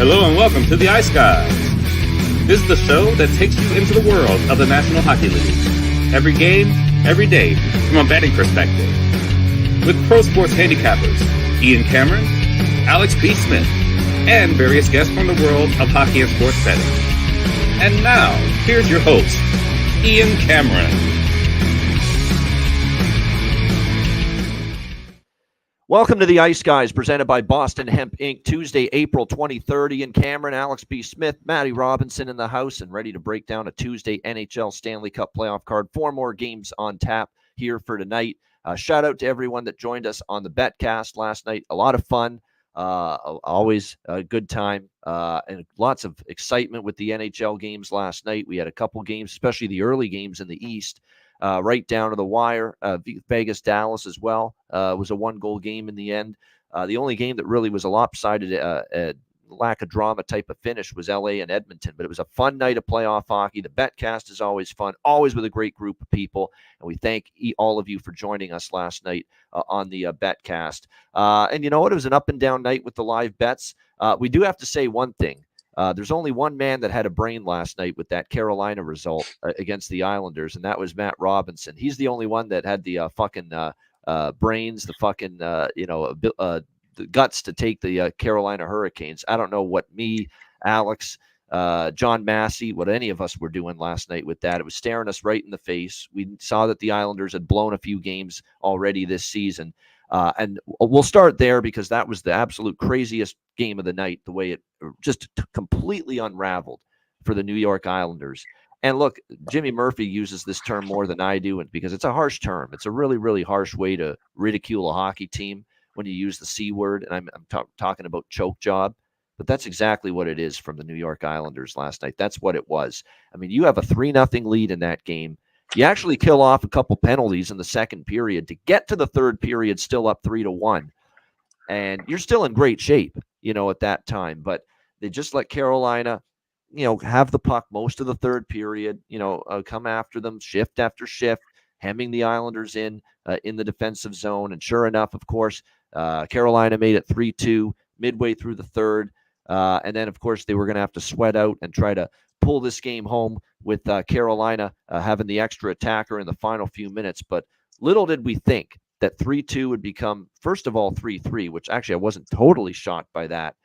Hello and welcome to the Ice Guys. This is the show that takes you into the world of the National Hockey League. Every game, every day, from a betting perspective. With pro sports handicappers, Ian Cameron, Alex P. Smith, and various guests from the world of hockey and sports betting. And now, here's your host, Ian Cameron. Welcome to the Ice Guys, presented by Boston Hemp Inc. Tuesday, April 23rd. Ian Cameron, Alex B. Smith, Matty Robinson in the house, and ready to break down a Tuesday NHL Stanley Cup playoff card. 4 more games on tap here for tonight. Shout out to everyone that joined us on the Betcast last night. A lot of fun, always a good time, and lots of excitement with the NHL games last night. We had a couple games, especially the early games in the East. Right down to the wire. Vegas, Dallas as well was a 1-goal game in the end. The only game that really was a lopsided, lack of drama type of finish was LA and Edmonton. But it was a fun night of playoff hockey. The Betcast is always fun, always with a great group of people. And we thank all of you for joining us last night on the Betcast. And you know what? It was an up and down night with the live bets. We do have to say one thing. There's only one man that had a brain last night with that Carolina result against the Islanders, and that was Matt Robinson. He's the only one that had the fucking brains, the fucking the guts to take the Carolina Hurricanes. I don't know what me, Alex, John Massey, what any of us were doing last night with that. It was staring us right in the face. We saw that the Islanders had blown a few games already this season. And we'll start there because that was the absolute craziest game of the night, the way it just completely unraveled for the New York Islanders. And look, Jimmy Murphy uses this term more than I do, and because it's a harsh term. It's a really, really harsh way to ridicule a hockey team when you use the C word. And I'm talking about choke job, but that's exactly what it is from the New York Islanders last night. That's what it was. I mean, you have a 3-0 lead in that game. You actually kill off a couple penalties in the second period to get to the third period, still up 3-1. And you're still in great shape, at that time. But they just let Carolina, have the puck most of the third period, come after them shift after shift, hemming the Islanders in the defensive zone. And sure enough, of course, Carolina made it 3-2 midway through the third. And then, of course, they were going to have to sweat out and try to pull this game home with Carolina having the extra attacker in the final few minutes. But little did we think that 3-2 would become, first of all, 3-3, which actually I wasn't totally shocked by that.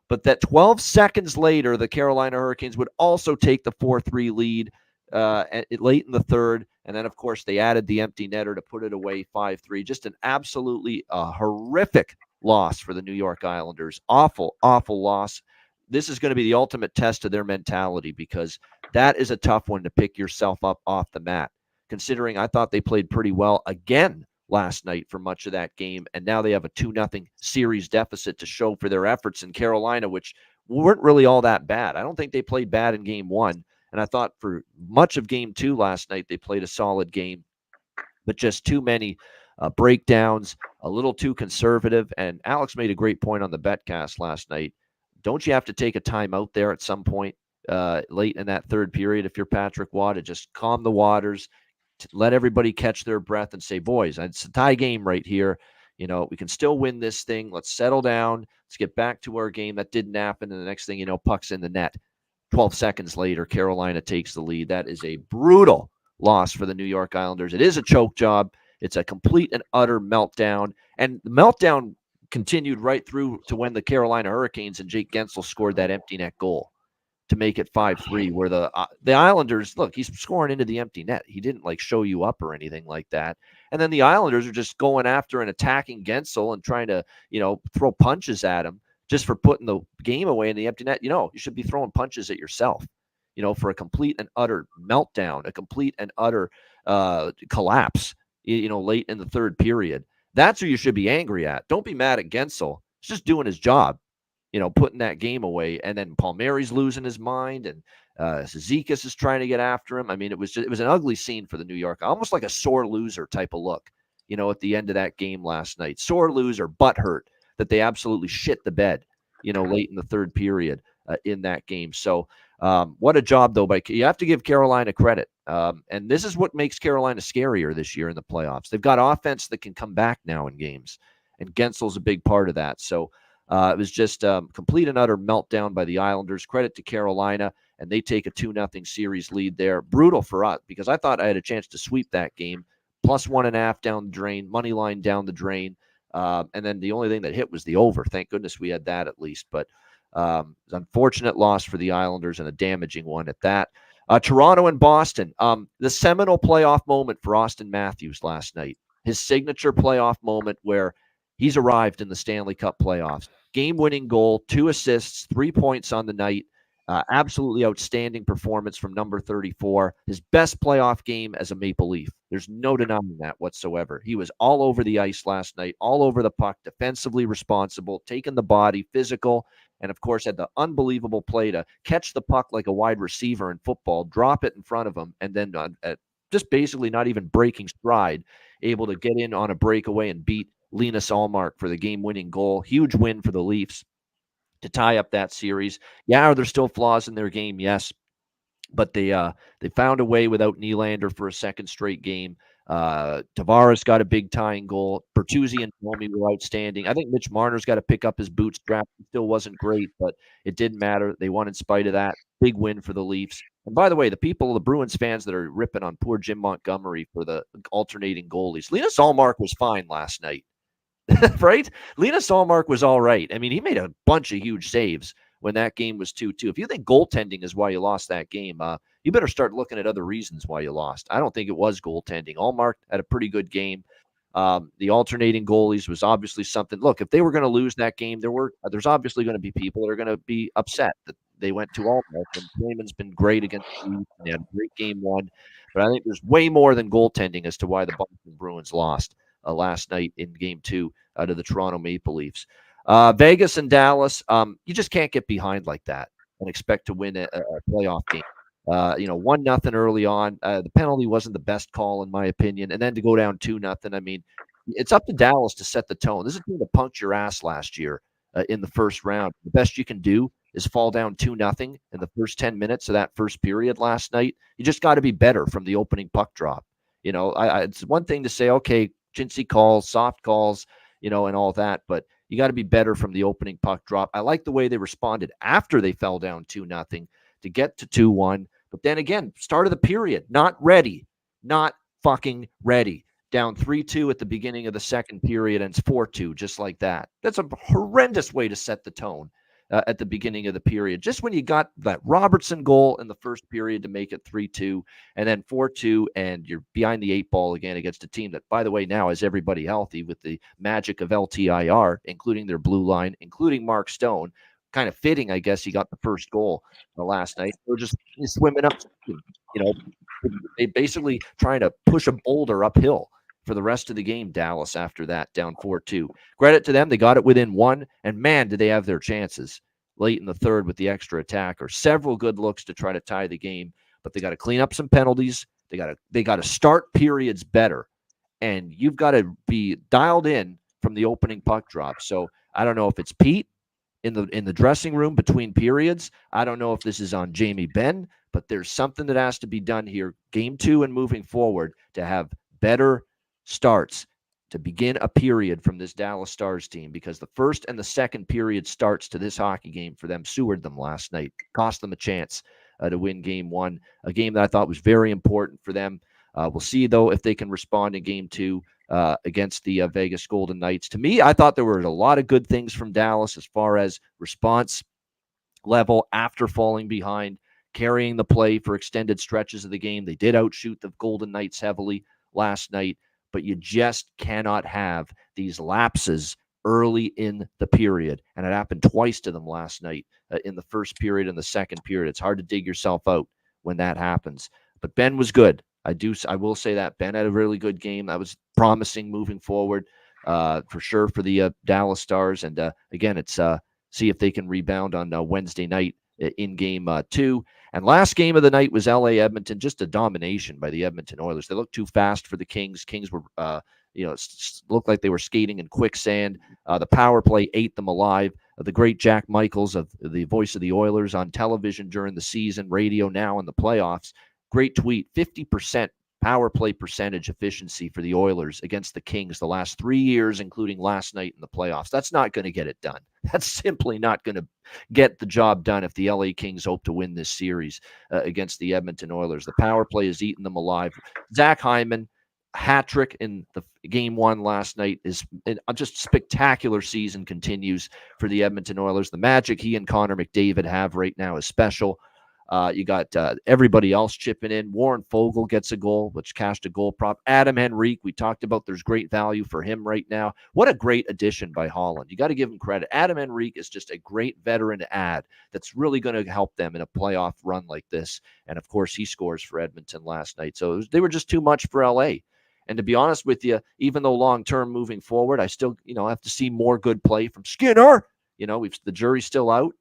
But that 12 seconds later, the Carolina Hurricanes would also take the 4-3 lead late in the third. And then, of course, they added the empty netter to put it away 5-3. Just an absolutely horrific loss for the New York Islanders. Awful, awful loss. This is going to be the ultimate test of their mentality, because that is a tough one to pick yourself up off the mat, considering I thought they played pretty well again last night for much of that game. And now they have a 2-0 series deficit to show for their efforts in Carolina, which weren't really all that bad. I don't think they played bad in game 1. And I thought for much of game 2 last night, they played a solid game, but just too many breakdowns, a little too conservative. And Alex made a great point on the Betcast last night. Don't you have to take a timeout there at some point late in that third period if you're Patrick Waugh, to just calm the waters, to let everybody catch their breath and say, boys, it's a tie game right here. We can still win this thing. Let's settle down. Let's get back to our game. That didn't happen. And the next thing you know, puck's in the net. 12 seconds later, Carolina takes the lead. That is a brutal loss for the New York Islanders. It is a choke job. It's a complete and utter meltdown. And the meltdown continued right through to when the Carolina Hurricanes and Jake Gensel scored that empty net goal to make it 5-3, where the Islanders, look, he's scoring into the empty net. He didn't show you up or anything like that. And then the Islanders are just going after and attacking Gensel and trying to, throw punches at him just for putting the game away in the empty net. You should be throwing punches at yourself, for a complete and utter meltdown, a complete and utter collapse, late in the third period. That's who you should be angry at. Don't be mad at Gensel. He's just doing his job, putting that game away. And then Palmieri's losing his mind, and Zizekas is trying to get after him. I mean, it was an ugly scene for the New York, almost like a sore loser type of look, at the end of that game last night. Sore loser, butthurt that they absolutely shit the bed, late in the third period in that game. So what a job, though. You have to give Carolina credit. And this is what makes Carolina scarier this year in the playoffs. They've got offense that can come back now in games, and Gensel's a big part of that. So It was just complete and utter meltdown by the Islanders. Credit to Carolina, and they take a 2-0 series lead there. Brutal for us because I thought I had a chance to sweep that game. Plus 1.5 down the drain, money line down the drain. And then the only thing that hit was the over. Thank goodness we had that at least. But unfortunate loss for the Islanders and a damaging one at that. Toronto and Boston. The seminal playoff moment for Austin Matthews last night. His signature playoff moment where he's arrived in the Stanley Cup playoffs. Game-winning goal, 2 assists, 3 points on the night. Absolutely outstanding performance from number 34. His best playoff game as a Maple Leaf. There's no denying that whatsoever. He was all over the ice last night, all over the puck, defensively responsible, taking the body, physical, and of course had the unbelievable play to catch the puck like a wide receiver in football, drop it in front of him, and then just basically not even breaking stride, able to get in on a breakaway and beat Linus Ullmark for the game-winning goal. Huge win for the Leafs to tie up that series. Yeah, are there still flaws in their game? Yes. But they found a way without Nylander for a second straight game. Tavares got a big tying goal. Bertuzzi and Domi were outstanding. I think Mitch Marner's got to pick up his bootstrap. It still wasn't great, but it didn't matter. They won in spite of that. Big win for the Leafs. And by the way, the Bruins fans that are ripping on poor Jim Montgomery for the alternating goalies, Linus Ullmark was fine last night. Right? Linus Ullmark was all right. I mean, he made a bunch of huge saves when that game was 2-2. If you think goaltending is why you lost that game, you better start looking at other reasons why you lost. I don't think it was goaltending. Ullmark had a pretty good game. The alternating goalies was obviously something. Look, if they were going to lose that game, there's obviously going to be people that are going to be upset that they went to Ullmark. And Raymond's been great against the Leafs, and they had a great game one. But I think there's way more than goaltending as to why the Boston Bruins lost last night in Game 2 to the Toronto Maple Leafs. Vegas and Dallas, you just can't get behind like that and expect to win a playoff game. 1-0 early on. The penalty wasn't the best call in my opinion, and then to go down 2-0. I mean, it's up to Dallas to set the tone. This is a team that punked your ass last year in the first round. The best you can do is fall down 2-0 in the first 10 minutes of that first period last night. You just got to be better from the opening puck drop. It's one thing to say, okay, chintzy calls, soft calls, and all that, but you got to be better from the opening puck drop. I like the way they responded after they fell down 2-0 to get to 2-1. But then again, start of the period, not ready, not fucking ready. Down 3-2 at the beginning of the second period, and it's 4-2, just like that. That's a horrendous way to set the tone at the beginning of the period. Just when you got that Robertson goal in the first period to make it 3-2, and then 4-2, and you're behind the 8 ball again against a team that, by the way, now has everybody healthy with the magic of LTIR, including their blue line, including Mark Stone. Kind of fitting, I guess, he got the first goal last night. They're just swimming up, they basically trying to push a boulder uphill for the rest of the game, Dallas, after that, down 4-2. Credit to them. They got it within 1, and man, did they have their chances late in the third with the extra attacker. Several good looks to try to tie the game, but they got to clean up some penalties. They got to start periods better, and you've got to be dialed in from the opening puck drop. So I don't know if it's Pete in the dressing room between periods. I don't know if this is on Jamie Benn, but there's something that has to be done here, Game 2 and moving forward, to have better starts to begin a period from this Dallas Stars team, because the first and the second period starts to this hockey game for them sewered them last night, cost them a chance to win Game 1, a game that I thought was very important for them. We'll see, though, if they can respond in Game 2 against the Vegas Golden Knights. To me, I thought there were a lot of good things from Dallas as far as response level after falling behind, carrying the play for extended stretches of the game. They did outshoot the Golden Knights heavily last night, but you just cannot have these lapses early in the period. And it happened twice to them last night in the first period and the second period. It's hard to dig yourself out when that happens. But Ben was good. I will say that Ben had a really good game. That was promising moving forward for sure for the Dallas Stars. And again, it's see if they can rebound on Wednesday night in Game 2. And last game of the night was LA Edmonton, just a domination by the Edmonton Oilers. They looked too fast for the Kings. Kings were, looked like they were skating in quicksand. The power play ate them alive. The great Jack Michaels, of the voice of the Oilers on television during the season, radio now in the playoffs. Great tweet, 50% power play percentage efficiency for the Oilers against the Kings the last 3 years, including last night in the playoffs. That's not going to get it done. That's simply not going to get the job done if the LA Kings hope to win this series against the Edmonton Oilers. The power play has eaten them alive. Zach Hyman, hat trick in the game one last night, is just spectacular season continues for the Edmonton Oilers. The magic he and Connor McDavid have right now is special. You got everybody else chipping in. Warren Fogle gets a goal, which cashed a goal prop. Adam Henrique, we talked about, there's great value for him right now. What a great addition by Holland. You got to give him credit. Adam Henrique is just a great veteran to add that's really going to help them in a playoff run like this. And, of course, he scores for Edmonton last night. So they were just too much for LA. And to be honest with you, even though long-term moving forward, I still, have to see more good play from Skinner. The jury's still out.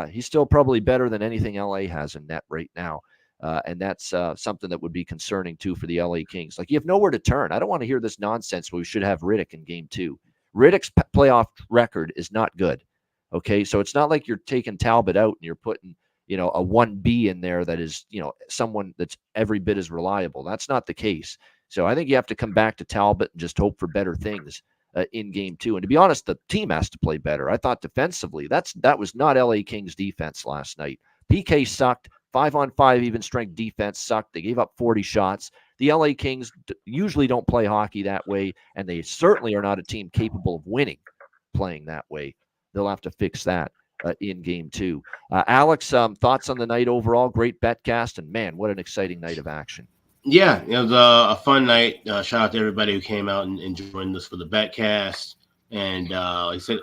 He's still probably better than anything LA has in net right now. And that's something that would be concerning, too, for the LA Kings. Like, you have nowhere to turn. I don't want to hear this nonsense where we should have Riddick in game 2. Riddick's playoff record is not good. Okay, so it's not like you're taking Talbot out and you're putting, a 1B in there that is, someone that's every bit as reliable. That's not the case. So I think you have to come back to Talbot and just hope for better things in game 2. And to be honest, the team has to play better. I thought defensively, that was not LA Kings defense last night. PK sucked. 5-on-5 even strength defense sucked. They gave up 40 shots. The LA Kings usually don't play hockey that way, and they certainly are not a team capable of winning playing that way. They'll have to fix that in game 2. Alex, thoughts on the night overall? Great betcast, and man, what an exciting night of action. Yeah, it was a fun night. Shout out to everybody who came out and joined us for the betcast. And like I said,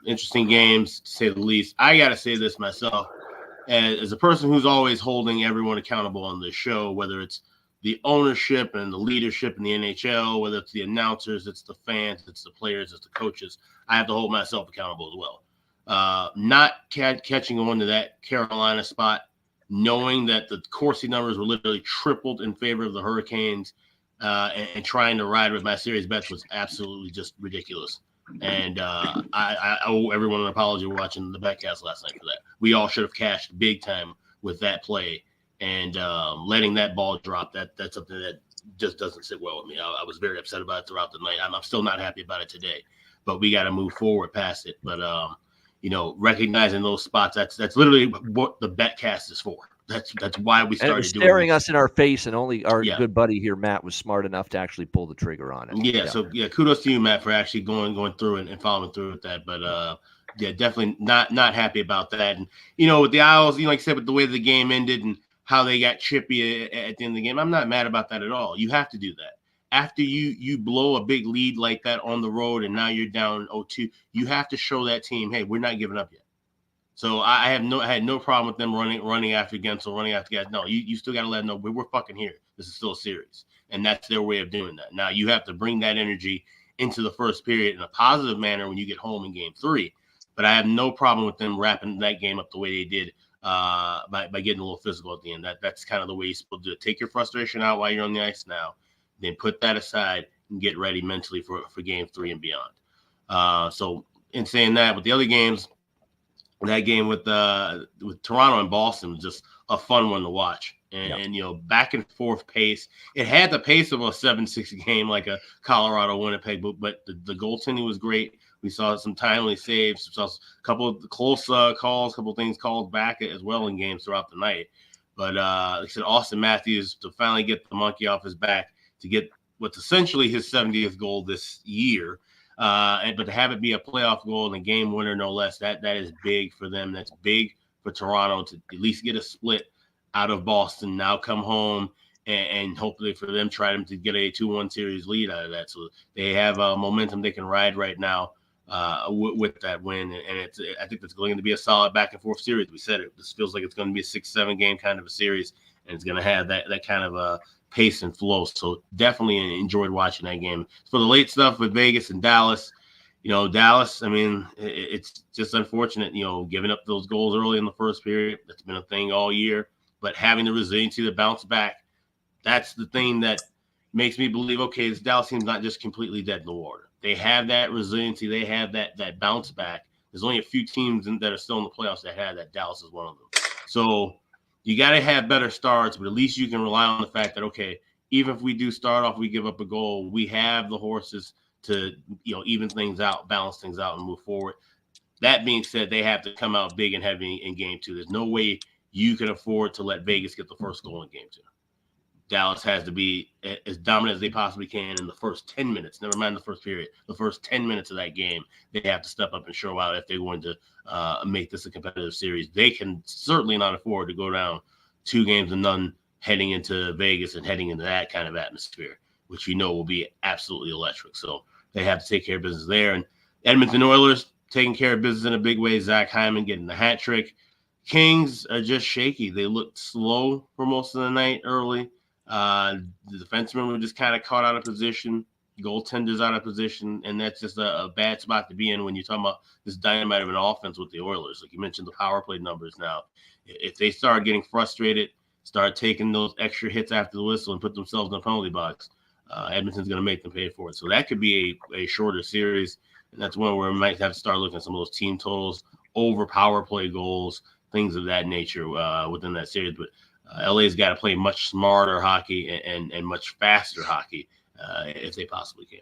interesting games, to say the least. I got to say this myself. As a person who's always holding everyone accountable on this show, whether it's the ownership and the leadership in the NHL, whether it's the announcers, it's the fans, it's the players, it's the coaches, I have to hold myself accountable as well. Not catching on to that Carolina spot, knowing that the Corsi numbers were literally tripled in favor of the Hurricanes, and trying to ride with my series bets was absolutely just ridiculous. And I owe everyone an apology for watching the betcast last night for that. We all should have cashed big time with that play, and letting that ball drop. That's something that just doesn't sit well with me. I was very upset about it throughout the night. I'm still not happy about it today, but we got to move forward past it. But recognizing those spots, that's literally what the betcast is for. That's why we started doing staring us in our face, and only our good buddy here, Matt, was smart enough to actually pull the trigger on it. So kudos to you, Matt, for actually going through it and following through with that. But definitely not happy about that. And with the Isles, like I said, with the way the game ended and how they got chippy at the end of the game, I'm not mad about that at all. You have to do that. After you blow a big lead like that on the road and now you're down 0-2, you have to show that team, hey, we're not giving up yet. So I had no problem with them running after Gensel, running after guys. No, you still got to let them know we're fucking here. This is still a series. And that's their way of doing that. Now you have to bring that energy into the first period in a positive manner when you get home in game 3. But I have no problem with them wrapping that game up the way they did by getting a little physical at the end. That's kind of the way you're supposed to do it. Take your frustration out while you're on the ice now, then put that aside and get ready mentally for game 3 and beyond. So in saying that, with the other games, that game with Toronto and Boston was just a fun one to watch. And back and forth pace. It had the pace of a 7-6 game like a Colorado Winnipeg, but the goaltending was great. We saw some timely saves. We saw a couple of close calls, a couple of things called back as well in games throughout the night. But like I said, Austin Matthews to finally get the monkey off his back to get what's essentially his 70th goal this year. But to have it be a playoff goal and a game winner, no less, that is big for them. That's big for Toronto to at least get a split out of Boston, now come home and hopefully for them, try them to get a 2-1 series lead out of that. So they have momentum they can ride right now with that win. And I think it's going to be a solid back and forth series. We said it. This feels like it's going to be a 6-7 game kind of a series, and it's going to have that kind of a pace and flow. So definitely enjoyed watching that game. For the late stuff with Vegas and Dallas, Dallas, I mean, it's just unfortunate, giving up those goals early in the first period. That's been a thing all year. But having the resiliency to bounce back, that's the thing that makes me believe, okay, this Dallas team's not just completely dead in the water. They have that resiliency. They have that bounce back. There's only a few teams that are still in the playoffs that have that. Dallas is one of them. So you got to have better starts, but at least you can rely on the fact that, okay, even if we do start off, we give up a goal, we have the horses to, even things out, balance things out, and move forward. That being said, they have to come out big and heavy in game 2. There's no way you can afford to let Vegas get the first goal in game 2. Dallas has to be as dominant as they possibly can in the first 10 minutes. Never mind the first period. The first 10 minutes of that game, they have to step up and show out if they're going to make this a competitive series. They can certainly not afford to go down 2-0 heading into Vegas and heading into that kind of atmosphere, which will be absolutely electric. So they have to take care of business there. And Edmonton Oilers taking care of business in a big way. Zach Hyman getting the hat trick. Kings are just shaky. They looked slow for most of the night early. The defensemen were just kind of caught out of position, goaltenders out of position, and that's just a bad spot to be in when you're talking about this dynamite of an offense with the Oilers. Like you mentioned, the power play numbers now. If they start getting frustrated, start taking those extra hits after the whistle and put themselves in the penalty box, Edmonton's going to make them pay for it. So that could be a shorter series, and that's one where we might have to start looking at some of those team totals, over power play goals, things of that nature within that series. But LA's got to play much smarter hockey and much faster hockey if they possibly can.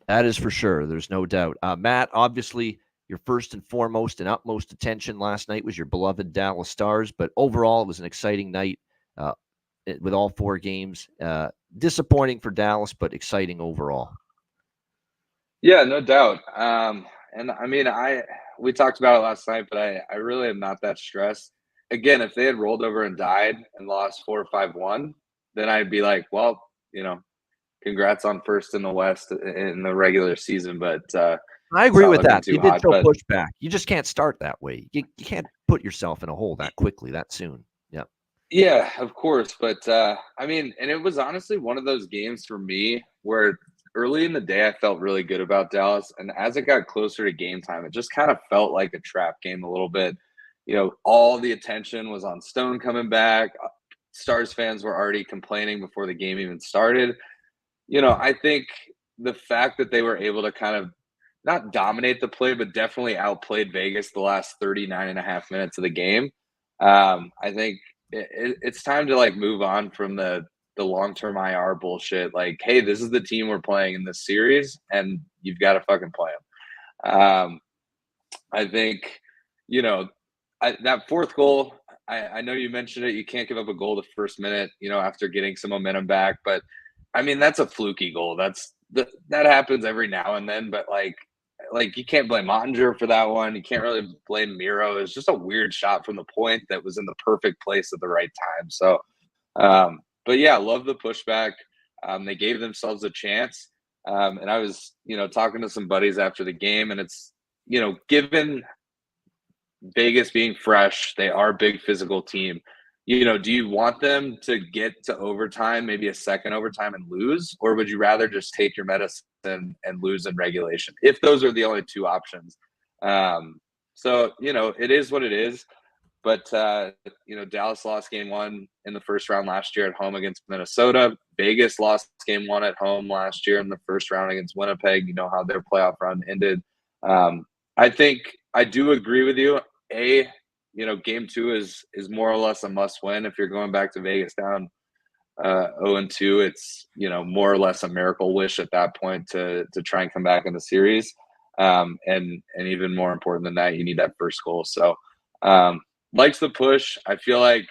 That is for sure. There's no doubt. Matt, obviously, your first and foremost and utmost attention last night was your beloved Dallas Stars, but overall, it was an exciting night with all 4 games. Disappointing for Dallas, but exciting overall. Yeah, no doubt. And I mean, we talked about it last night, but I really am not that stressed. Again, if they had rolled over and died and lost 4-5-1, then I'd be like, well, congrats on first in the West in the regular season. But I agree with that. You did show pushback. You just can't start that way. You can't put yourself in a hole that quickly, that soon. Yeah. Yeah, of course. But I mean, and it was honestly one of those games for me where early in the day I felt really good about Dallas. And as it got closer to game time, it just kind of felt like a trap game a little bit. All the attention was on Stone coming back. Stars fans were already complaining before the game even started. I think the fact that they were able to kind of not dominate the play, but definitely outplayed Vegas the last 39 and a half minutes of the game. I think it's time to move on from the long-term IR bullshit. Like, hey, this is the team we're playing in this series, and you've got to fucking play them. I think, that fourth goal, I know you mentioned it. You can't give up a goal the first minute, after getting some momentum back. But, I mean, that's a fluky goal. That happens every now and then. But, you can't blame Ottinger for that one. You can't really blame Miro. It's just a weird shot from the point that was in the perfect place at the right time. So, but, yeah, love the pushback. They gave themselves a chance. And I was, talking to some buddies after the game, and it's, given – Vegas being fresh, they are a big physical team. Do you want them to get to overtime, maybe a second overtime and lose? Or would you rather just take your medicine and lose in regulation, if those are the only 2 options? So, it is what it is. But, Dallas lost game 1 in the first round last year at home against Minnesota. Vegas lost game 1 at home last year in the first round against Winnipeg. You know how their playoff run ended. I think I do agree with you. Game 2 is more or less a must win. If you're going back to Vegas down 0-2, it's more or less a miracle wish at that point to try and come back in the series. And even more important than that, you need that first goal. So likes the push. I feel like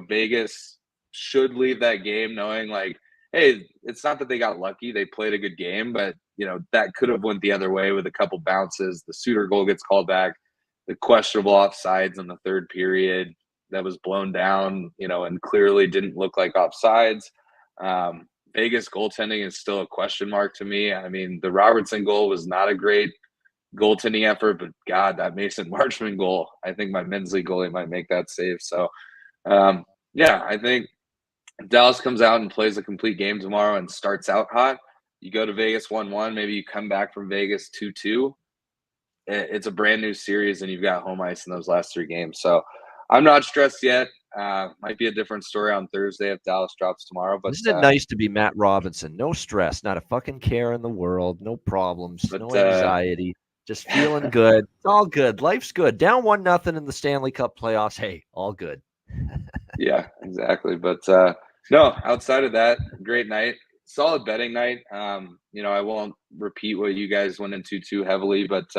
Vegas should leave that game knowing hey, it's not that they got lucky. They played a good game, but that could have went the other way with a couple bounces. The Suter goal gets called back. The questionable offsides in the third period that was blown down, and clearly didn't look like offsides. Vegas goaltending is still a question mark to me. I mean, the Robertson goal was not a great goaltending effort, but God, that Mason Marchman goal, I think my men's league goalie might make that save. So, I think Dallas comes out and plays a complete game tomorrow and starts out hot. You go to Vegas 1-1, maybe you come back from Vegas 2-2. It's a brand new series, and you've got home ice in those last 3 games. So I'm not stressed yet. Might be a different story on Thursday if Dallas drops tomorrow. But isn't it nice to be Matt Robinson? No stress, not a fucking care in the world, no problems, no anxiety, just feeling good. It's all good. Life's good. Down 1-0 in the Stanley Cup playoffs. Hey, all good. Yeah, exactly. But no, outside of that, great night. Solid betting night. I won't repeat what you guys went into too heavily, but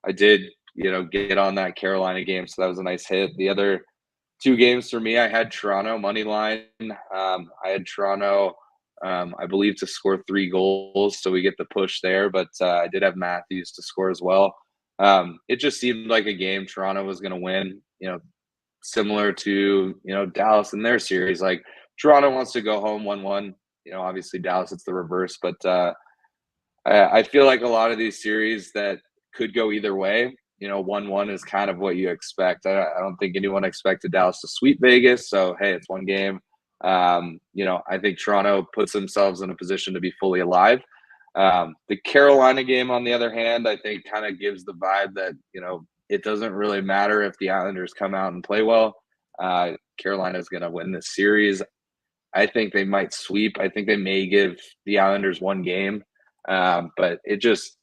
I did, get on that Carolina game, so that was a nice hit. The other two games for me, I had Toronto money line. I had Toronto, I believe, to score 3 goals, so we get the push there. But I did have Matthews to score as well. It just seemed like a game Toronto was going to win. Similar to Dallas in their series. Like Toronto wants to go home 1-1. Obviously Dallas, it's the reverse. But I feel like a lot of these series that could go either way. 1-1 is kind of what you expect. I don't think anyone expected Dallas to sweep Vegas. So, hey, it's one game. I think Toronto puts themselves in a position to be fully alive. The Carolina game, on the other hand, I think kind of gives the vibe that, it doesn't really matter if the Islanders come out and play well. Carolina is going to win this series. I think they might sweep. I think they may give the Islanders one game. But it just,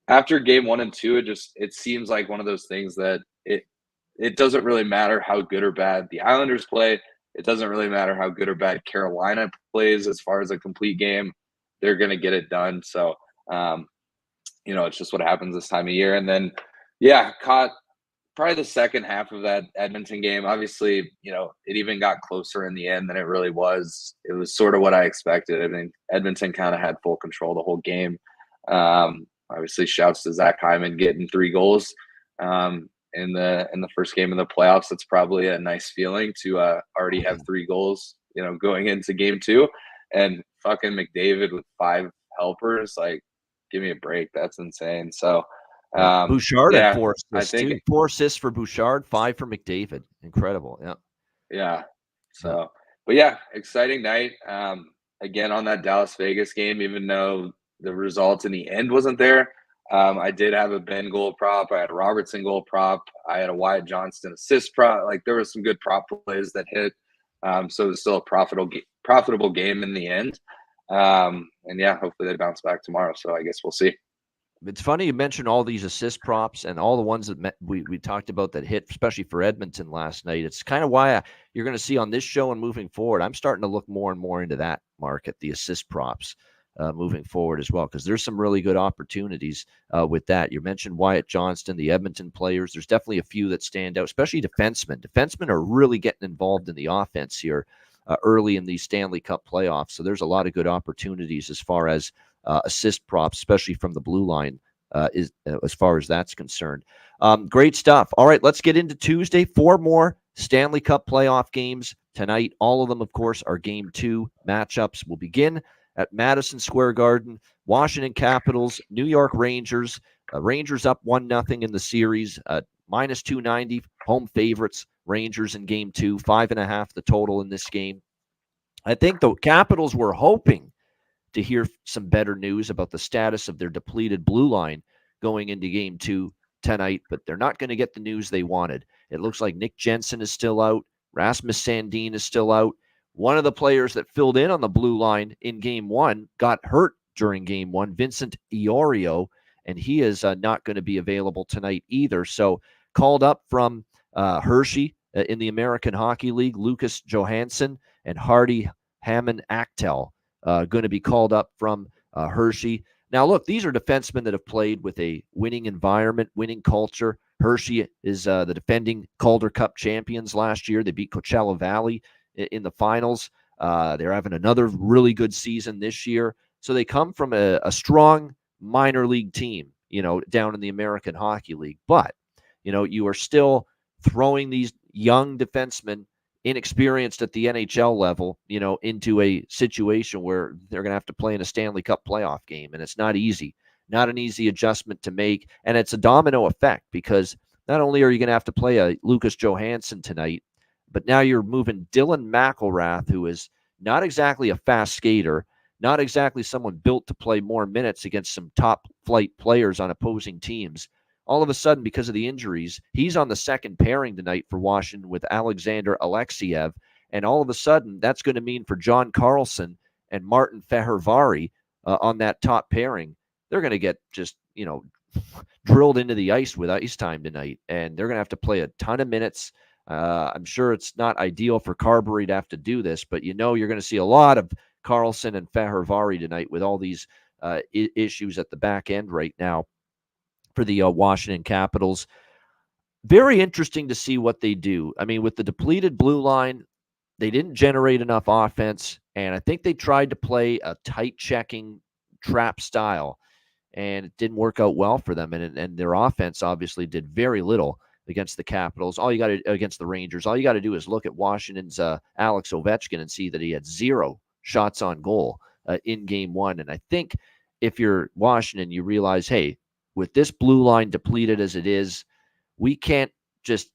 after game 1 and 2, it seems like one of those things that it doesn't really matter how good or bad the Islanders play. It doesn't really matter how good or bad Carolina plays as far as a complete game. They're going to get it done. So, it's just what happens this time of year. And then, caught probably the second half of that Edmonton game. Obviously, it even got closer in the end than it really was. It was sort of what I expected. I mean, Edmonton kind of had full control the whole game. Obviously, shouts to Zach Hyman getting 3 goals in the first game of the playoffs. It's probably a nice feeling to already have 3 goals, going into game 2, and fucking McDavid with 5 helpers. Like, give me a break. That's insane. So, Bouchard had 4 assists, too. 4 assists for Bouchard, 5 for McDavid. Incredible. Yeah. Yeah. So, but yeah, exciting night. Again, on that Dallas Vegas game, even though the result in the end wasn't there, I did have a Ben goal prop. I had a Robertson goal prop. I had a Wyatt Johnston assist prop. Like, there was some good prop plays that hit. So it was still a profitable game in the end. And yeah, hopefully they bounce back tomorrow. So I guess we'll see. It's funny you mentioned all these assist props and all the ones that we talked about that hit, especially for Edmonton last night. It's kind of why you're going to see on this show and moving forward, I'm starting to look more and more into that market, the assist props moving forward as well, because there's some really good opportunities with that. You mentioned Wyatt Johnston, the Edmonton players. There's definitely a few that stand out, especially defensemen. Defensemen are really getting involved in the offense here early in these Stanley Cup playoffs. So there's a lot of good opportunities as far as assist props, especially from the blue line, as far as that's concerned. Great stuff. All right, let's get into Tuesday. 4 more Stanley Cup playoff games tonight. All of them, of course, are Game 2 matchups. Will begin at Madison Square Garden. Washington Capitals, New York Rangers. Rangers up 1-0 in the series. Minus 290, home favorites. Rangers in Game 2, 5.5 the total in this game. I think the Capitals were hoping to hear some better news about the status of their depleted blue line going into Game 2 tonight, but they're not going to get the news they wanted. It looks like Nick Jensen is still out. Rasmus Sandin is still out. One of the players that filled in on the blue line in Game 1 got hurt during Game 1, Vincent Iorio, and he is not going to be available tonight either. So called up from Hershey in the American Hockey League, Lucas Johansson and Hardy Hammond-Achtel going to be called up from Hershey. Now, look, these are defensemen that have played with a winning environment, winning culture. Hershey is the defending Calder Cup champions last year. They beat Coachella Valley in the finals. They're having another really good season this year. So they come from a strong minor league team, down in the American Hockey League. But, you are still throwing these young defensemen, inexperienced at the NHL level, into a situation where they're going to have to play in a Stanley Cup playoff game. And it's not easy, not an easy adjustment to make. And it's a domino effect, because not only are you going to have to play a Lucas Johansson tonight, but now you're moving Dylan McElrath, who is not exactly a fast skater, not exactly someone built to play more minutes against some top flight players on opposing teams. All of a sudden, because of the injuries, he's on the second pairing tonight for Washington with Alexander Alexiev. And all of a sudden, that's going to mean for John Carlson and Martin Fehervary on that top pairing, they're going to get just, drilled into the ice with ice time tonight. And they're going to have to play a ton of minutes. I'm sure it's not ideal for Carberry to have to do this, but you're going to see a lot of Carlson and Fehervary tonight with all these issues at the back end right now. for the Washington Capitals. Very interesting to see what they do. I mean, with the depleted blue line, they didn't generate enough offense, and I think they tried to play a tight checking trap style, and it didn't work out well for them. And their offense obviously did very little against the Capitals. Against the Rangers, all you got to do is look at Washington's Alex Ovechkin and see that he had 0 shots on goal in Game 1. And I think if you're Washington, you realize, hey, with this blue line depleted as it is, we can't just.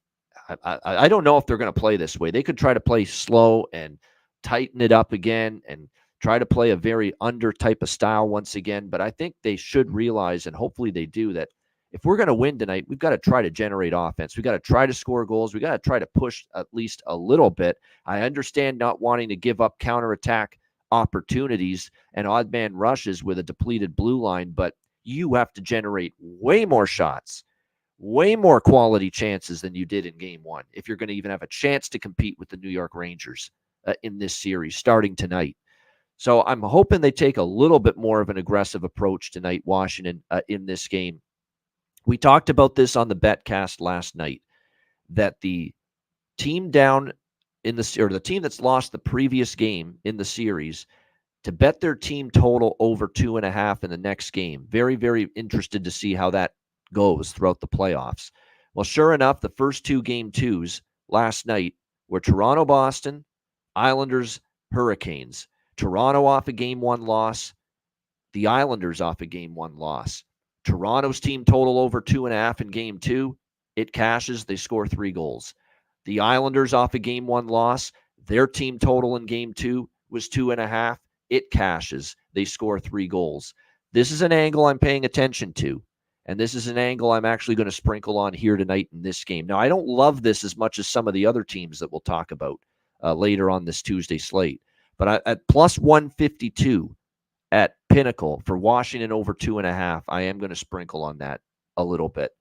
I don't know if they're going to play this way. They could try to play slow and tighten it up again and try to play a very under type of style once again. But I think they should realize, and hopefully they do, that if we're going to win tonight, we've got to try to generate offense. We've got to try to score goals. We've got to try to push at least a little bit. I understand not wanting to give up counterattack opportunities and odd man rushes with a depleted blue line, but you have to generate way more shots, way more quality chances than you did in Game 1 if you're going to even have a chance to compete with the New York Rangers in this series starting tonight. So I'm hoping they take a little bit more of an aggressive approach tonight, Washington, in this game. We talked about this on the Betcast last night, that the team down in the team that's lost the previous game in the series, to bet their team total over 2.5 in the next game. Very, very interested to see how that goes throughout the playoffs. Well, sure enough, the first 2 Game 2s last night were Toronto-Boston, Islanders-Hurricanes. Toronto off a Game 1 loss, the Islanders off a Game 1 loss. Toronto's team total over 2.5 in Game 2. It cashes. They score 3 goals. The Islanders off a Game 1 loss. Their team total in Game 2 was 2.5. It cashes. They score 3 goals. This is an angle I'm paying attention to. And this is an angle I'm actually going to sprinkle on here tonight in this game. Now, I don't love this as much as some of the other teams that we'll talk about later on this Tuesday slate. But at plus 152 at Pinnacle for Washington over 2.5, I am going to sprinkle on that a little bit.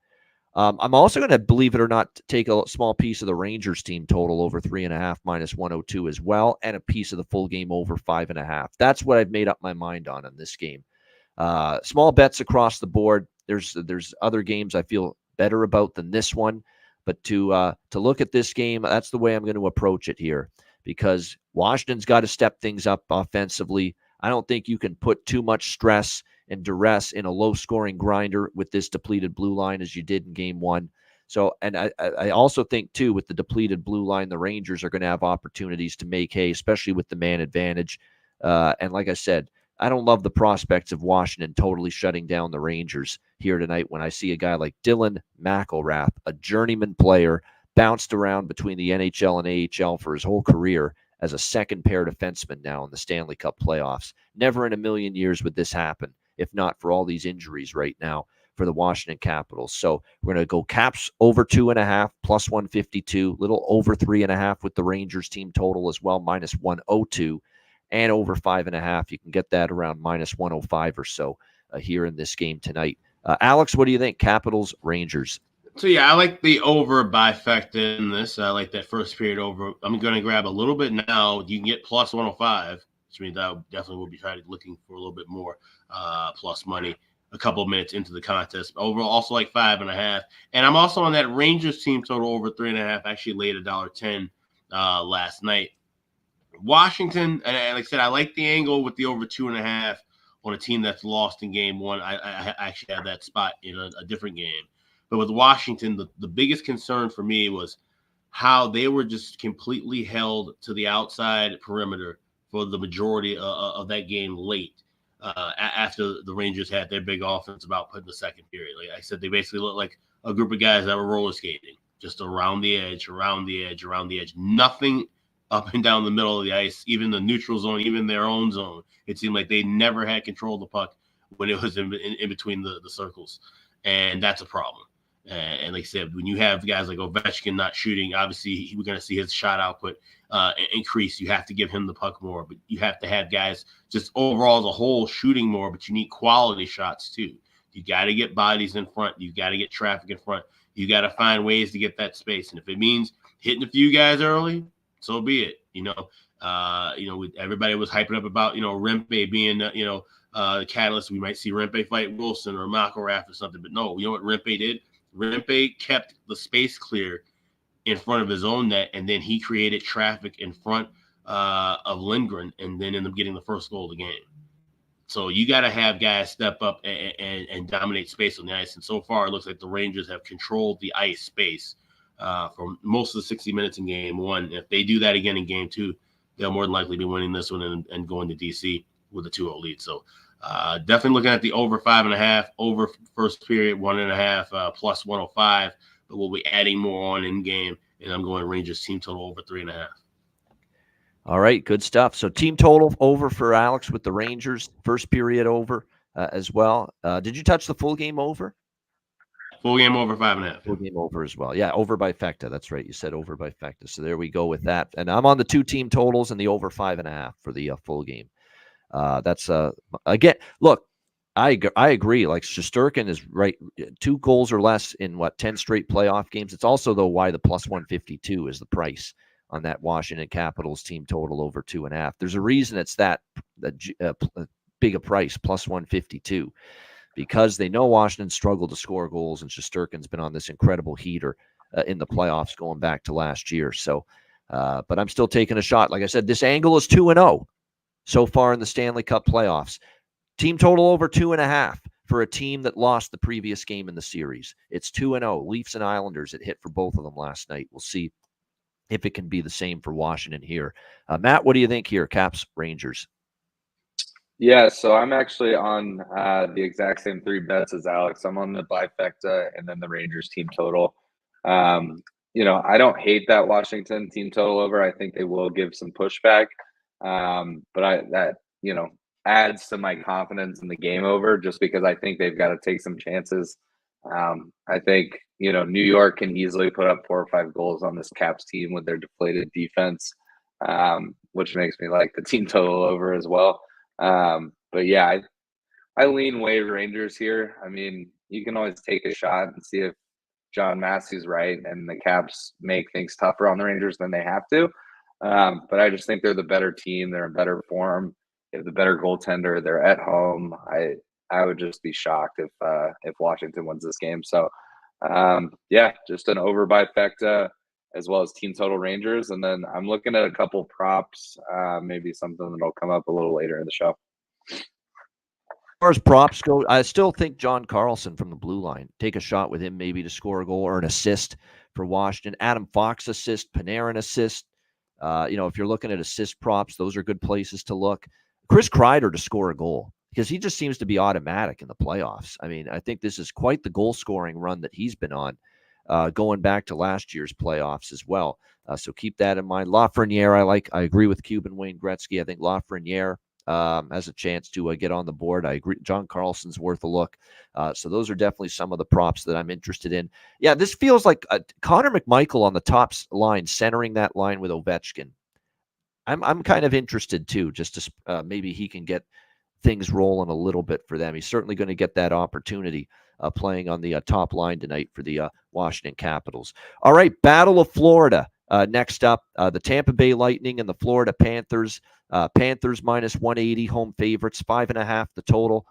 I'm also going to, believe it or not, take a small piece of the Rangers team total over 3.5 minus 102 as well, and a piece of the full game over 5.5. That's what I've made up my mind on in this game. Small bets across the board. There's other games I feel better about than this one, but to look at this game, that's the way I'm going to approach it here, because Washington's got to step things up offensively. I don't think you can put too much stress and duress in a low-scoring grinder with this depleted blue line as you did in Game 1. So, and I also think, too, with the depleted blue line, the Rangers are going to have opportunities to make hay, especially with the man advantage. And like I said, I don't love the prospects of Washington totally shutting down the Rangers here tonight when I see a guy like Dylan McIlrath, a journeyman player, bounced around between the NHL and AHL for his whole career as a second-pair defenseman now in the Stanley Cup playoffs. Never in a million years would this happen, if not for all these injuries right now for the Washington Capitals. So we're going to go Caps over 2.5, plus 152, little over 3.5 with the Rangers team total as well, minus 102, and over 5.5. You can get that around minus 105 or so here in this game tonight. Alex, what do you think? Capitals, Rangers. So, yeah, I like the over bifecta in this. I like that first period over. I'm going to grab a little bit now. You can get plus 105, which means I definitely will be trying to looking for a little bit more plus money a couple of minutes into the contest. Overall, also like 5.5. And I'm also on that Rangers team total over 3.5. Actually laid $1.10 last night. Washington, and like I said, I like the angle with the over 2.5 on a team that's lost in Game 1. I actually have that spot in a different game. But with Washington, the biggest concern for me was how they were just completely held to the outside perimeter for the majority of that game late after the Rangers had their big offensive output in the second period. Like I said, they basically looked like a group of guys that were roller skating, just around the edge. Nothing up and down the middle of the ice, even the neutral zone, even their own zone. It seemed like they never had control of the puck when it was in between the circles. And that's a problem. And like I said, when you have guys like Ovechkin not shooting, obviously we're going to see his shot output increase. You have to give him the puck more, but you have to have guys just overall as a whole shooting more, but you need quality shots too. You got to get bodies in front. You got to get traffic in front. You got to find ways to get that space. And if it means hitting a few guys early, so be it. Everybody was hyping up about, Rempe being, catalyst. We might see Rempe fight Wilson or McElrath or something. But no, you know what Rempe did? Rempe kept the space clear in front of his own net, and then he created traffic in front of Lindgren, and then ended up getting the first goal of the game. So you got to have guys step up and dominate space on the ice. And so far, it looks like the Rangers have controlled the ice space for most of the 60 minutes in game one. If they do that again in game two, they'll more than likely be winning this one and going to DC with a 2-0 lead. So definitely looking at the over 5.5, over first period 1.5 plus 105. But we'll be adding more on in game, and I'm going Rangers team total over 3.5. All right, good stuff. So team total over for Alex with the Rangers, first period over as well. Did you touch the full game over? Full game over 5.5. Full game over as well. Yeah, over by Fecta. That's right. You said over by Fecta. So there we go with that. And I'm on the 2 team totals and the over 5.5 for the full game. That's again. Look, I agree. Like Shesterkin is right. 2 goals or less in 10 straight playoff games. It's also though why the plus 152 is the price on that Washington Capitals team total over 2.5. There's a reason it's that big a price, plus 152, because they know Washington struggled to score goals, and Shesterkin's been on this incredible heater in the playoffs going back to last year. So, but I'm still taking a shot. Like I said, this angle is 2-0 so far in the Stanley Cup playoffs. Team total over 2.5 for a team that lost the previous game in the series. It's 2-0. Leafs and Islanders, it hit for both of them last night. We'll see if it can be the same for Washington here. Matt, what do you think here? Caps, Rangers. Yeah, so I'm actually on the exact same 3 bets as Alex. I'm on the bifecta and then the Rangers team total. I don't hate that Washington team total over. I think they will give some pushback. But that adds to my confidence in the game over, just because I think they've got to take some chances. I think, New York can easily put up 4 or 5 goals on this Caps team with their deflated defense, which makes me like the team total over as well. But yeah, I lean way Rangers here. I mean, you can always take a shot and see if John Massey's right and the Caps make things tougher on the Rangers than they have to. But I just think they're the better team. They're in better form. They have the better goaltender. They're at home. I would just be shocked if Washington wins this game. So, just an over by Fecta as well as team total Rangers. And then I'm looking at a couple props, maybe something that'll come up a little later in the show. As far as props go, I still think John Carlson from the blue line. Take a shot with him maybe to score a goal or an assist for Washington. Adam Fox assist, Panarin assist. If you're looking at assist props, those are good places to look. Chris Kreider to score a goal, because he just seems to be automatic in the playoffs. I mean, I think this is quite the goal-scoring run that he's been on, going back to last year's playoffs as well. So keep that in mind. Lafreniere, I agree with Cuban Wayne Gretzky. I think Lafreniere has a chance to get on the board. I agree. John Carlson's worth a look. So those are definitely some of the props that I'm interested in. Yeah, this feels like Connor McMichael on the top line, centering that line with Ovechkin. I'm kind of interested too, just to maybe he can get things rolling a little bit for them. He's certainly going to get that opportunity playing on the top line tonight for the Washington Capitals. All right, Battle of Florida. Next up, the Tampa Bay Lightning and the Florida Panthers. Panthers minus 180, home favorites, 5.5 the total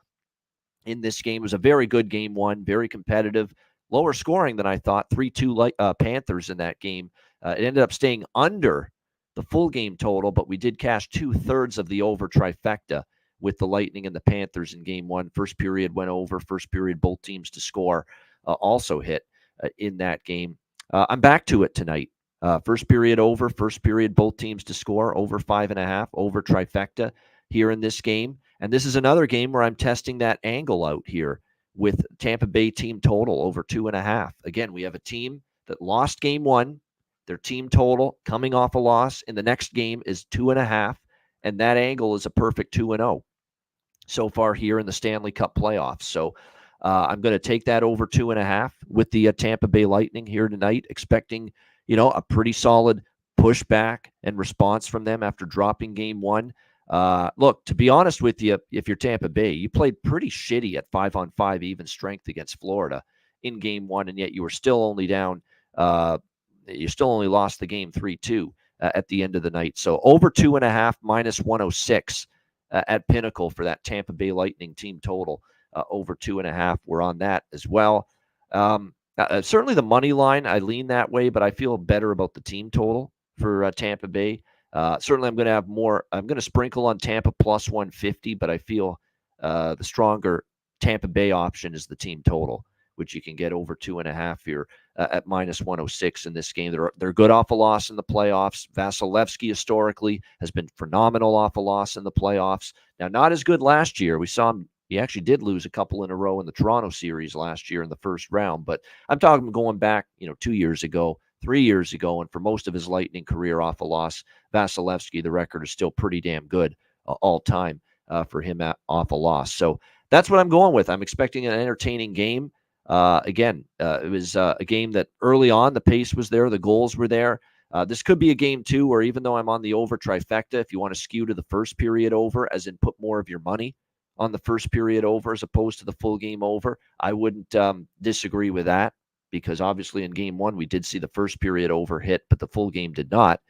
in this game. It was a very good game one, very competitive, lower scoring than I thought, 3-2 Panthers in that game. It ended up staying under the full game total, but we did cash 2/3 of the over trifecta with the Lightning and the Panthers in game one. First period went over. First period, both teams to score also hit in that game. I'm back to it tonight. First period over. First period, both teams to score, over 5.5, over trifecta here in this game. And this is another game where I'm testing that angle out here with Tampa Bay team total over 2.5. Again, we have a team that lost game one. Their team total coming off a loss in the next game is 2.5. And that angle is a perfect 2-0 so far here in the Stanley Cup playoffs. So I'm going to take that over 2.5 with the Tampa Bay Lightning here tonight, expecting, a pretty solid pushback and response from them after dropping game one. Look, to be honest with you, if you're Tampa Bay, you played pretty shitty at 5-on-5 even strength against Florida in game one, and yet you were still only down. You still only lost the game 3-2 at the end of the night. So over 2.5 minus 106 at Pinnacle for that Tampa Bay Lightning team total over 2.5. We're on that as well. Certainly the money line, I lean that way, but I feel better about the team total for Tampa Bay. Certainly I'm going to have more. I'm going to sprinkle on Tampa plus 150, but I feel the stronger Tampa Bay option is the team total, which you can get over 2.5 here at minus 106 in this game. They're good off a loss in the playoffs. Vasilevsky historically has been phenomenal off a loss in the playoffs. Now, not as good last year. We saw him. He actually did lose a couple in a row in the Toronto series last year in the first round. But I'm talking going back, 2 years ago, 3 years ago, and for most of his Lightning career off a loss, Vasilevsky, the record is still pretty damn good all time for him off a loss. So that's what I'm going with. I'm expecting an entertaining game. Again, it was a game that early on the pace was there, the goals were there. This could be a game too, where even though I'm on the over trifecta, if you want to skew to the first period over, as in put more of your money on the first period over as opposed to the full game over, I wouldn't disagree with that, because obviously in game one we did see the first period over hit, but the full game did not.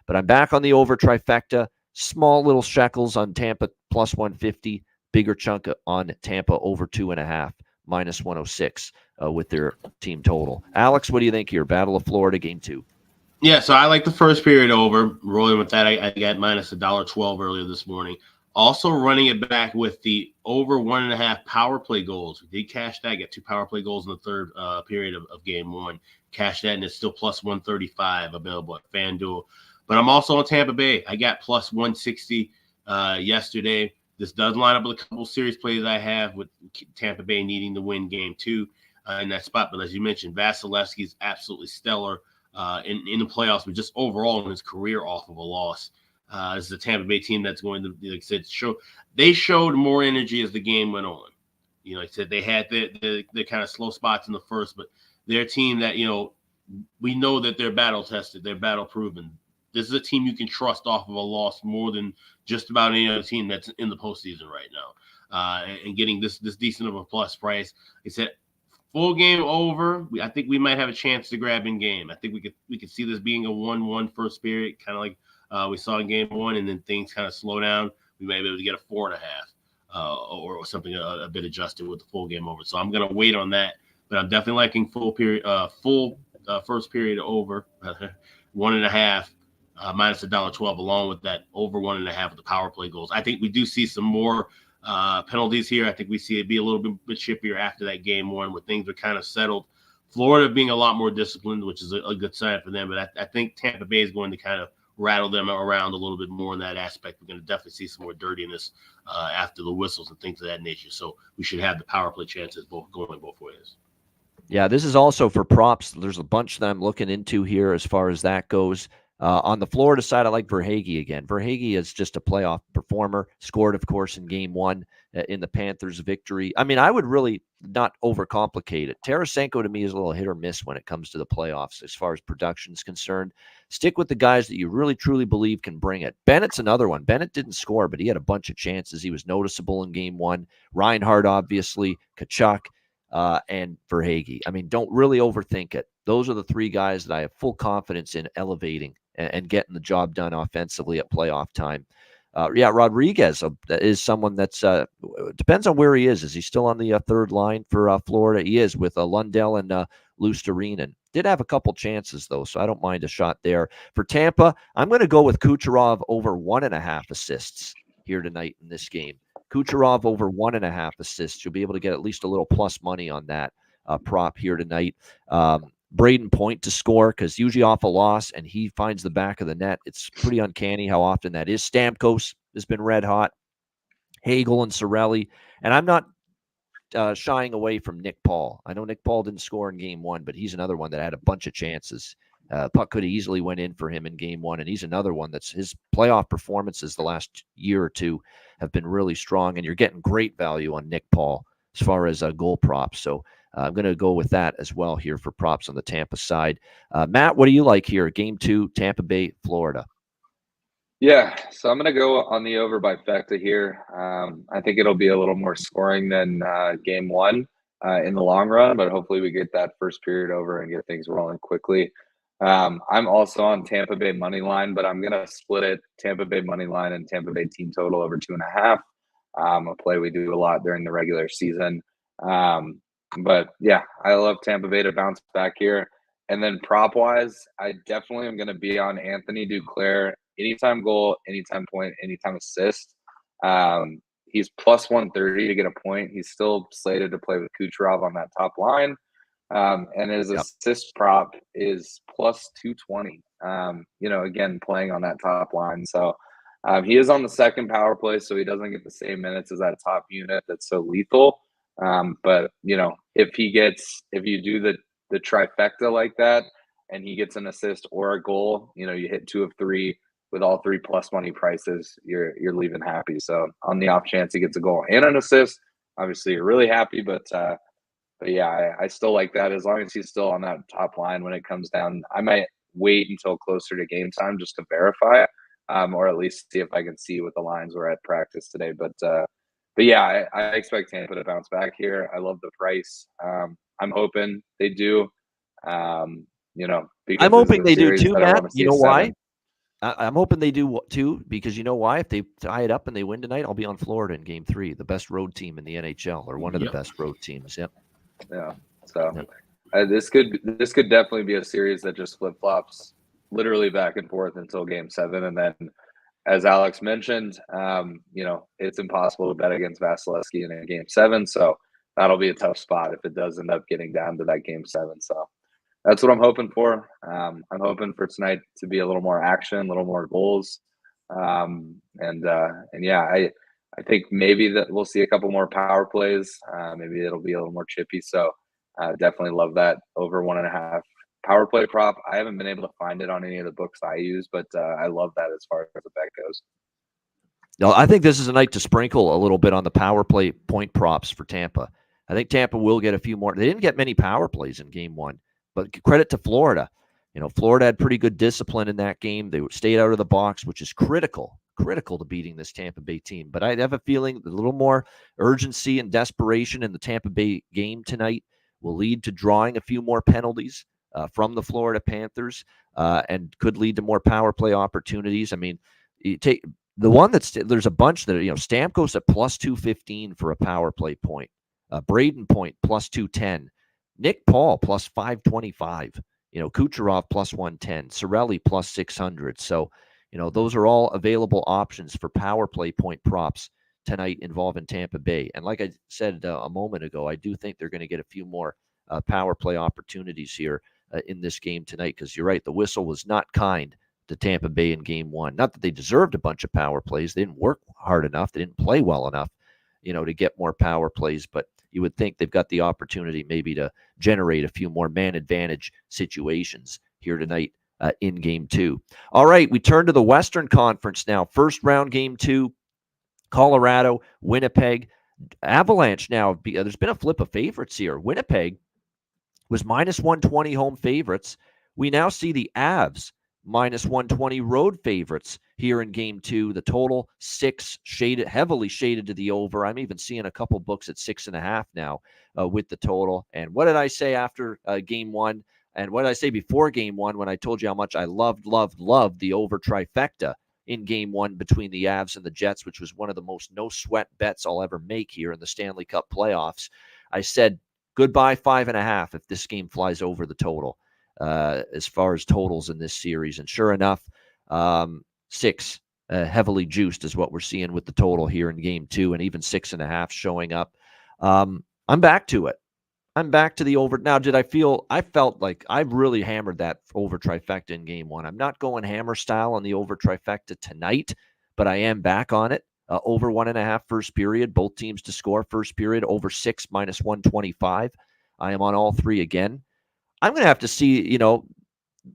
But I'm back on the over trifecta, small little shekels on Tampa plus 150, bigger chunk on Tampa over 2.5, minus 106 with their team total. Alex, what do you think here? Battle of Florida, game 2. Yeah, so I like the first period over. Rolling with that, I got minus $1.12 earlier this morning. Also running it back with the over 1.5 power play goals. We did cash that. Got 2 power play goals in the third period of game 1. Cash that, and it's still plus 135 available at FanDuel. But I'm also on Tampa Bay. I got plus 160 yesterday. This does line up with a couple of series plays I have with Tampa Bay needing to win game 2 in that spot. But as you mentioned, Vasilevsky is absolutely stellar in the playoffs, but just overall in his career off of a loss. This is the Tampa Bay team that's going to, like I said, they showed more energy as the game went on. Like I said, they had the kind of slow spots in the first, but they're a team that, we know that they're battle tested, they're battle proven. This is a team you can trust off of a loss more than just about any other team that's in the postseason right now. And getting this decent of a plus price. Like I said, full game over. I think we might have a chance to grab in game. I think we could see this being a 1-1 first period, kind of like we saw in game 1, and then things kind of slow down. We may be able to get a 4.5 or something a bit adjusted with the full game over. So I'm going to wait on that, but I'm definitely liking full first period over 1.5 minus $1.12, along with that over 1.5 of the power play goals. I think we do see some more penalties here. I think we see it be a little bit chippier after that game 1, where things are kind of settled. Florida being a lot more disciplined, which is a good sign for them. But I think Tampa Bay is going to kind of rattle them around a little bit more in that aspect. We're going to definitely see some more dirtiness after the whistles and things of that nature. So we should have the power play chances going both ways. Yeah, this is also for props. There's a bunch that I'm looking into here as far as that goes. On the Florida side, I like Verhaeghe again. Verhaeghe is just a playoff performer. Scored, of course, in game 1 in the Panthers' victory. I mean, I would really not overcomplicate it. Tarasenko, to me, is a little hit or miss when it comes to the playoffs as far as production is concerned. Stick with the guys that you really, truly believe can bring it. Bennett's another one. Bennett didn't score, but he had a bunch of chances. He was noticeable in game 1. Reinhart, obviously, Tkachuk, and Verhaeghe. I mean, don't really overthink it. Those are the 3 guys that I have full confidence in elevating and getting the job done offensively at playoff time. Rodriguez is someone that's depends on where he is. Is he still on the third line for Florida? He is, with Lundell and Luostarinen. Did have a couple chances, though, so I don't mind a shot there. For Tampa, I'm going to go with Kucherov over 1.5 assists here tonight in this game. Kucherov over 1.5 assists. You'll be able to get at least a little plus money on that prop here tonight. Braden Point to score, because usually off a loss and he finds the back of the net. It's pretty uncanny how often that is. Stamkos has been red hot. Hagel and Cirelli. And I'm not shying away from Nick Paul. I know Nick Paul didn't score in game 1, but he's another one that had a bunch of chances. Puck could have easily went in for him in game 1, and he's another one that's his playoff performances the last year or two have been really strong, and you're getting great value on Nick Paul as far as goal props. So I'm going to go with that as well here for props on the Tampa side. Matt, what do you like here? Game 2, Tampa Bay, Florida. Yeah, so I'm going to go on the over by Fecta here. I think it'll be a little more scoring than game 1 in the long run, but hopefully we get that first period over and get things rolling quickly. I'm also on Tampa Bay money line, but I'm gonna split it: Tampa Bay money line and Tampa Bay team total over 2.5. A play we do a lot during the regular season. But yeah, I love Tampa Bay to bounce back here. And then prop wise, I definitely am going to be on Anthony Duclair. Anytime goal, anytime point, anytime assist. He's plus 130 to get a point. He's still slated to play with Kucherov on that top line. And his assist prop is plus 220. Again, playing on that top line. So he is on the second power play, so he doesn't get the same minutes as that top unit that's so lethal. But if you do the trifecta like that, and he gets an assist or a goal, you hit 2 of 3 with all 3 plus money prices, you're leaving happy. So on the off chance he gets a goal and an assist, obviously you're really happy. But yeah, I still like that as long as he's still on that top line when it comes down. I might wait until closer to game time just to verify it, or at least see if I can see what the lines were at practice today. But yeah, I expect Tampa to bounce back here. I love the price. I'm hoping they do. I'm hoping they do too, Matt. You know why? I'm hoping they do too, because you know why? If they tie it up and they win tonight, I'll be on Florida in Game 3, the best road team in the NHL, or one of the best road teams. Yep. Yeah. So this could definitely be a series that just flip flops, literally back and forth until Game 7, and then, as Alex mentioned, it's impossible to bet against Vasilevsky in Game 7. So that'll be a tough spot if it does end up getting down to that Game 7. So that's what I'm hoping for. I'm hoping for tonight to be a little more action, a little more goals. I think maybe that we'll see a couple more power plays. Maybe it'll be a little more chippy. So definitely love that over 1.5 power play prop. I haven't been able to find it on any of the books I use, but I love that as far as the bet goes. No, I think this is a night to sprinkle a little bit on the power play point props for Tampa. I think Tampa will get a few more. They didn't get many power plays in Game 1, but credit to Florida. Florida had pretty good discipline in that game. They stayed out of the box, which is critical to beating this Tampa Bay team. But I have a feeling a little more urgency and desperation in the Tampa Bay game tonight will lead to drawing a few more penalties from the Florida Panthers, and could lead to more power play opportunities. I mean, you take the one there's a bunch that Stamkos at plus 215 for a power play point, Braden Point plus 210, Nick Paul plus 525, Kucherov plus 110, Cirelli plus 600. So those are all available options for power play point props tonight involving Tampa Bay. And like I said a moment ago, I do think they're going to get a few more power play opportunities here in this game tonight, because you're right, the whistle was not kind to Tampa Bay in Game 1. Not that they deserved a bunch of power plays. They didn't work hard enough. They didn't play well enough, to get more power plays. But you would think they've got the opportunity maybe to generate a few more man advantage situations here tonight in Game 2. All right, we turn to the Western Conference now. First round, Game 2, Colorado, Winnipeg. Avalanche now, there's been a flip of favorites here. Winnipeg was minus 120 home favorites. We now see the Avs minus 120 road favorites here in Game 2. The total 6, heavily shaded to the over. I'm even seeing a couple books at 6.5 now with the total. And what did I say after Game 1? And what did I say before Game 1 when I told you how much I loved the over trifecta in Game 1 between the Avs and the Jets, which was one of the most no-sweat bets I'll ever make here in the Stanley Cup playoffs? I said goodbye 5.5 if this game flies over the total. As far as totals in this series. And sure enough, 6 heavily juiced is what we're seeing with the total here in Game 2, and even 6.5 showing up. I'm back to it. I'm back to the over. Now, I felt like I've really hammered that over trifecta in Game 1. I'm not going hammer style on the over trifecta tonight, but I am back on it. Over 1.5 first period, both teams to score first period, over 6 minus 125. I am on all 3 again. I'm going to have to see,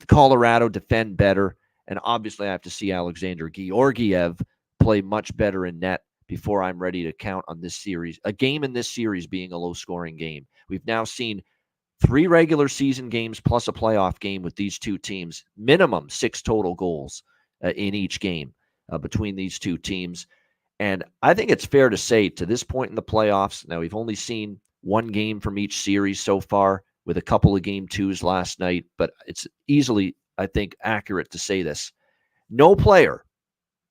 Colorado defend better. And obviously I have to see Alexander Georgiev play much better in net before I'm ready to count on this series, a game in this series being a low-scoring game. We've now seen 3 regular season games plus a playoff game with these two teams, minimum 6 total goals in each game between these two teams. And I think it's fair to say to this point in the playoffs, now we've only seen 1 game from each series so far. with a couple of game twos last night, but it's easily, I think, accurate to say this. No player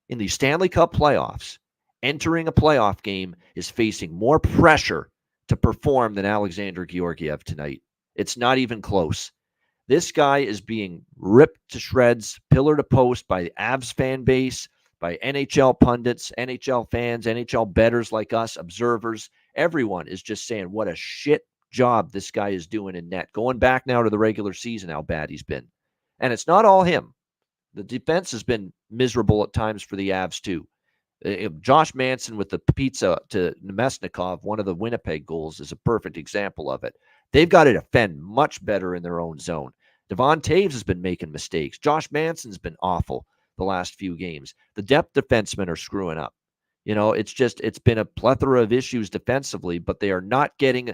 in the Stanley Cup playoffs entering a playoff game is facing more pressure to perform than Alexander Georgiev tonight. It's not even close. This guy is being ripped to shreds, pillar to post by the Avs fan base, by NHL pundits, NHL fans, NHL bettors like us, observers. Everyone is just saying what a shit job this guy is doing in net. Going back now to the regular season, how bad he's been. And it's not all him. The defense has been miserable at times for the Avs too. Josh Manson with the pizza to Nemesnikov, one of the Winnipeg goals, is a perfect example of it. They've got to defend much better in their own zone. Devon Taves has been making mistakes. Josh Manson's been awful the last few games. The depth defensemen are screwing up. It's been a plethora of issues defensively, but they are not getting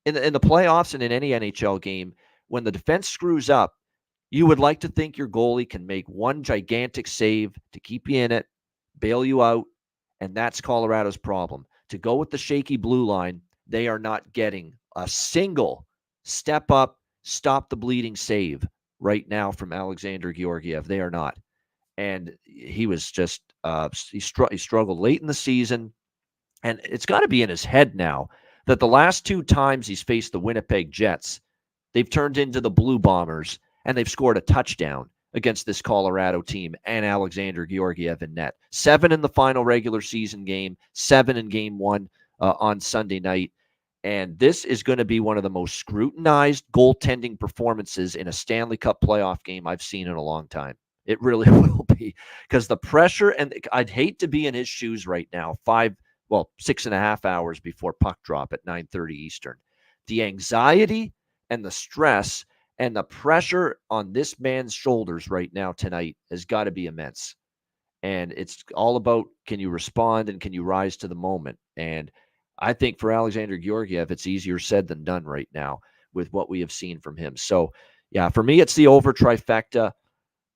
in the playoffs and in any NHL game. When the defense screws up, you would like to think your goalie can make one gigantic save to keep you in it, bail you out, and that's Colorado's problem. To go with the shaky blue line, they are not getting a single step up, stop the bleeding save right now from Alexander Georgiev. They are not. And he was just, he struggled late in the season. And it's got to be in his head now that the last two times he's faced the Winnipeg Jets, they've turned into the Blue Bombers, and they've scored a touchdown against this Colorado team and Alexander Georgiev in net. 7 in the final regular season game, 7 in game 1 on Sunday night. And this is going to be one of the most scrutinized goaltending performances in a Stanley Cup playoff game I've seen in a long time. It really will be, because the pressure, and I'd hate to be in his shoes right now, 6.5 hours before puck drop at 9:30 Eastern. The anxiety and the stress and the pressure on this man's shoulders right now tonight has got to be immense. And it's all about, can you respond and can you rise to the moment? And I think for Alexander Georgiev, it's easier said than done right now with what we have seen from him. So, yeah, for me, it's the over trifecta.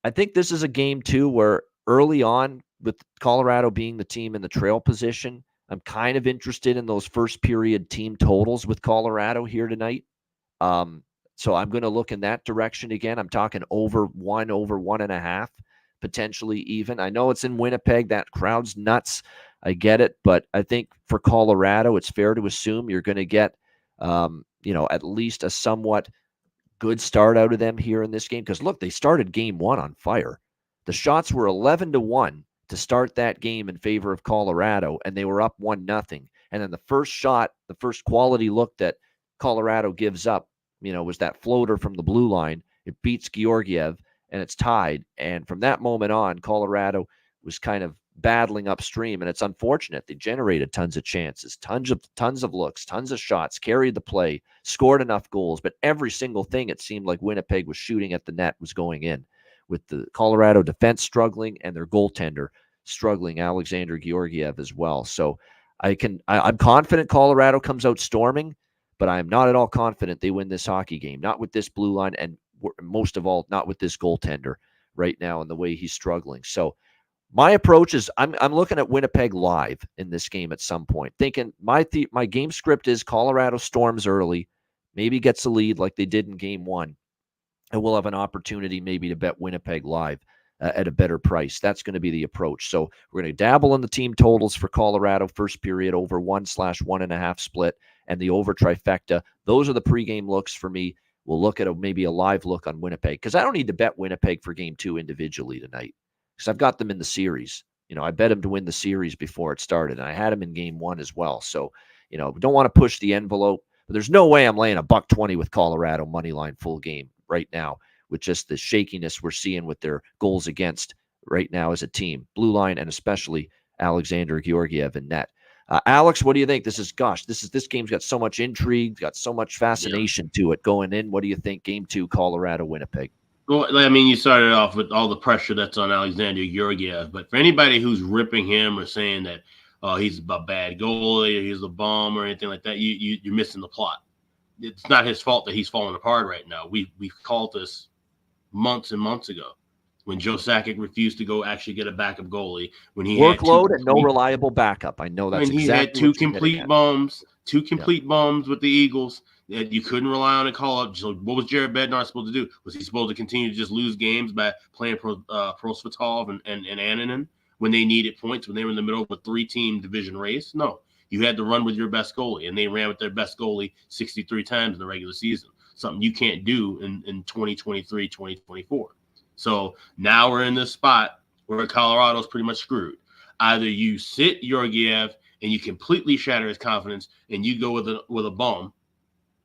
I think this is a game, too, where early on, with Colorado being the team in the trail position, I'm kind of interested in those first period team totals with Colorado here tonight. So I'm going to look in that direction again. I'm talking over 1.5, potentially even. I know it's in Winnipeg. That crowd's nuts. I get it. But I think for Colorado, it's fair to assume you're going to get, at least a somewhat good start out of them here in this game. Because, look, they started game 1 on fire. The shots were 11-1 to start that game in favor of Colorado, and they were up 1-0. And then the first shot, the first quality look that Colorado gives up, was that floater from the blue line. It beats Georgiev, and it's tied. And from that moment on, Colorado was kind of battling upstream, and it's unfortunate. They generated tons of chances, tons of looks, tons of shots, carried the play, scored enough goals, but every single thing it seemed like Winnipeg was shooting at the net was going in, with the Colorado defense struggling and their goaltender struggling, Alexander Georgiev, as well. So I'm confident Colorado comes out storming, but I am not at all confident they win this hockey game. Not with this blue line, and most of all, not with this goaltender right now and the way he's struggling. So my approach is I'm looking at Winnipeg live in this game at some point, thinking my game script is Colorado storms early, maybe gets a lead like they did in game 1, and we'll have an opportunity maybe to bet Winnipeg live at a better price. That's going to be the approach. So we're going to dabble in the team totals for Colorado first period over 1/1.5 split and the over trifecta. Those are the pregame looks for me. We'll look at maybe a live look on Winnipeg, because I don't need to bet Winnipeg for game 2 individually tonight, because I've got them in the series. I bet them to win the series before it started, and I had them in game 1 as well. So, we don't want to push the envelope, but there's no way I'm laying $1.20 with Colorado money line full game right now, with just the shakiness we're seeing with their goals against right now as a team, blue line, and especially Alexander Georgiev in net. Alex, what do you think? This game's got so much intrigue, got so much fascination to it going in. What do you think? Game 2, Colorado, Winnipeg. Well, I mean, you started off with all the pressure that's on Alexander Georgiev, but for anybody who's ripping him or saying that he's a bad goalie or he's a bum or anything like that, you're missing the plot. It's not his fault that he's falling apart right now. We've called this months and months ago. when Joe Sakic refused to go actually get a backup goalie, when he workload had and no reliable backup. I know that's when he exactly had two what you're getting complete at. bums, with the Eagles that you couldn't rely on a call up. So what was Jared Bednar supposed to do? Was he supposed to continue to just lose games by playing Prosvetov and Annunen when they needed points, when they were in the middle of a 3-team division race? No. You had to run with your best goalie, and they ran with their best goalie 63 times in the regular season, something you can't do in 2023, 2024. So now we're in this spot where Colorado's pretty much screwed. Either you sit Georgiev and you completely shatter his confidence and you go with a bum,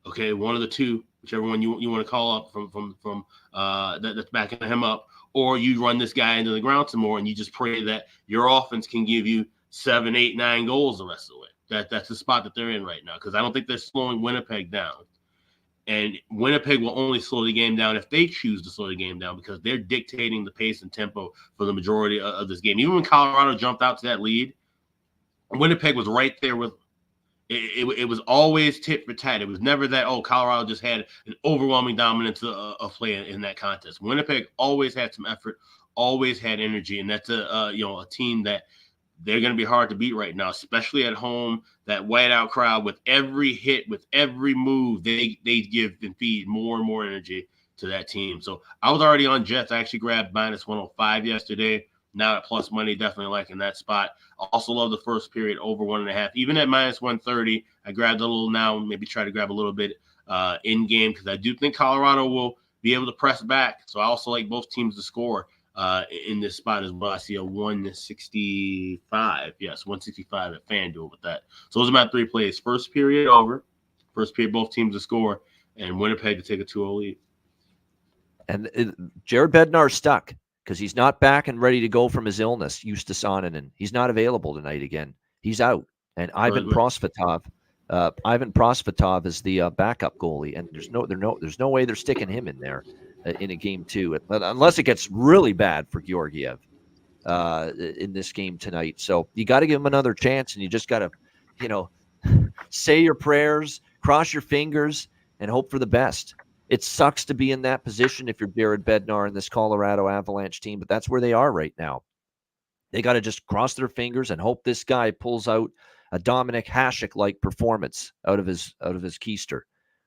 okay, one of the two, whichever one you want to call up from that's backing him up, or you run this guy into the ground some more and you just pray that your offense can give you 7, 8, 9 goals the rest of the way. That's the spot that they're in right now, because I don't think they're slowing Winnipeg down. And Winnipeg will only slow the game down if they choose to slow the game down, because they're dictating the pace and tempo for the majority of this game. Even when Colorado jumped out to that lead, Winnipeg was right there with it was always tit for tat. It was never that, Colorado just had an overwhelming dominance of play in that contest. Winnipeg always had some effort, always had energy, and that's a team that they're going to be hard to beat right now, especially at home. That whiteout crowd, with every hit, with every move, they give and feed more and more energy to that team. So I was already on Jets. I actually grabbed -105 yesterday. Now at plus money, definitely liking that spot. I also love the first period over 1.5. Even at -130, I grabbed a little now, maybe try to grab a little bit in game, because I do think Colorado will be able to press back. So I also like both teams to score in this spot as well. I see a 165. Yes, 165 at FanDuel with that. So those are my 3 plays. First period over. First period, both teams to score. And Winnipeg to take a 2-0 lead. And Jared Bednar stuck because he's not back and ready to go from his illness. Justus Annunen, he's not available tonight again. He's out. And Ivan Prosvetov is the backup goalie. And there's no way they're sticking him in there in a game 2, unless it gets really bad for Georgiev in this game tonight. So you got to give him another chance, and you just got to, say your prayers, cross your fingers, and hope for the best. It sucks to be in that position if you're Jared Bednar and this Colorado Avalanche team, but that's where they are right now. They got to just cross their fingers and hope this guy pulls out a Dominic Hasek-like performance out of his keister,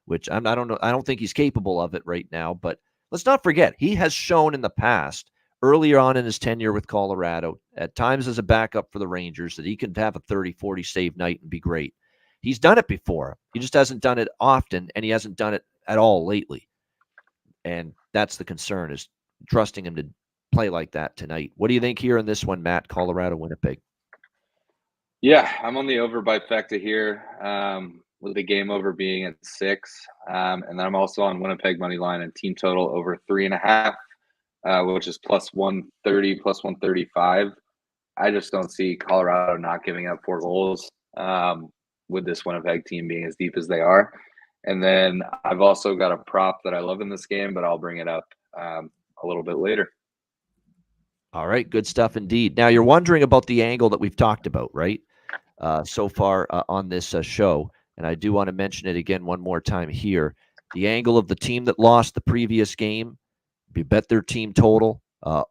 which I don't know. I don't think he's capable of it right now, but let's not forget, he has shown in the past, earlier on in his tenure with Colorado, at times as a backup for the Rangers, that he can have a 30-40 save night and be great. He's done it before. He just hasn't done it often, and he hasn't done it at all lately. And that's the concern, is trusting him to play like that tonight. What do you think here in this one, Matt? Colorado, Winnipeg. Yeah, I'm on the over by Fecta here, with the game over being at 6. And then I'm also on Winnipeg money line and team total over 3.5, which is plus 130, plus 135. I just don't see Colorado not giving up 4 goals with this Winnipeg team being as deep as they are. And then I've also got a prop that I love in this game, but I'll bring it up a little bit later. All right, good stuff indeed. Now, you're wondering about the angle that we've talked about, right, so far on this show, and I do want to mention it again one more time here. The angle of the team that lost the previous game, you bet their team total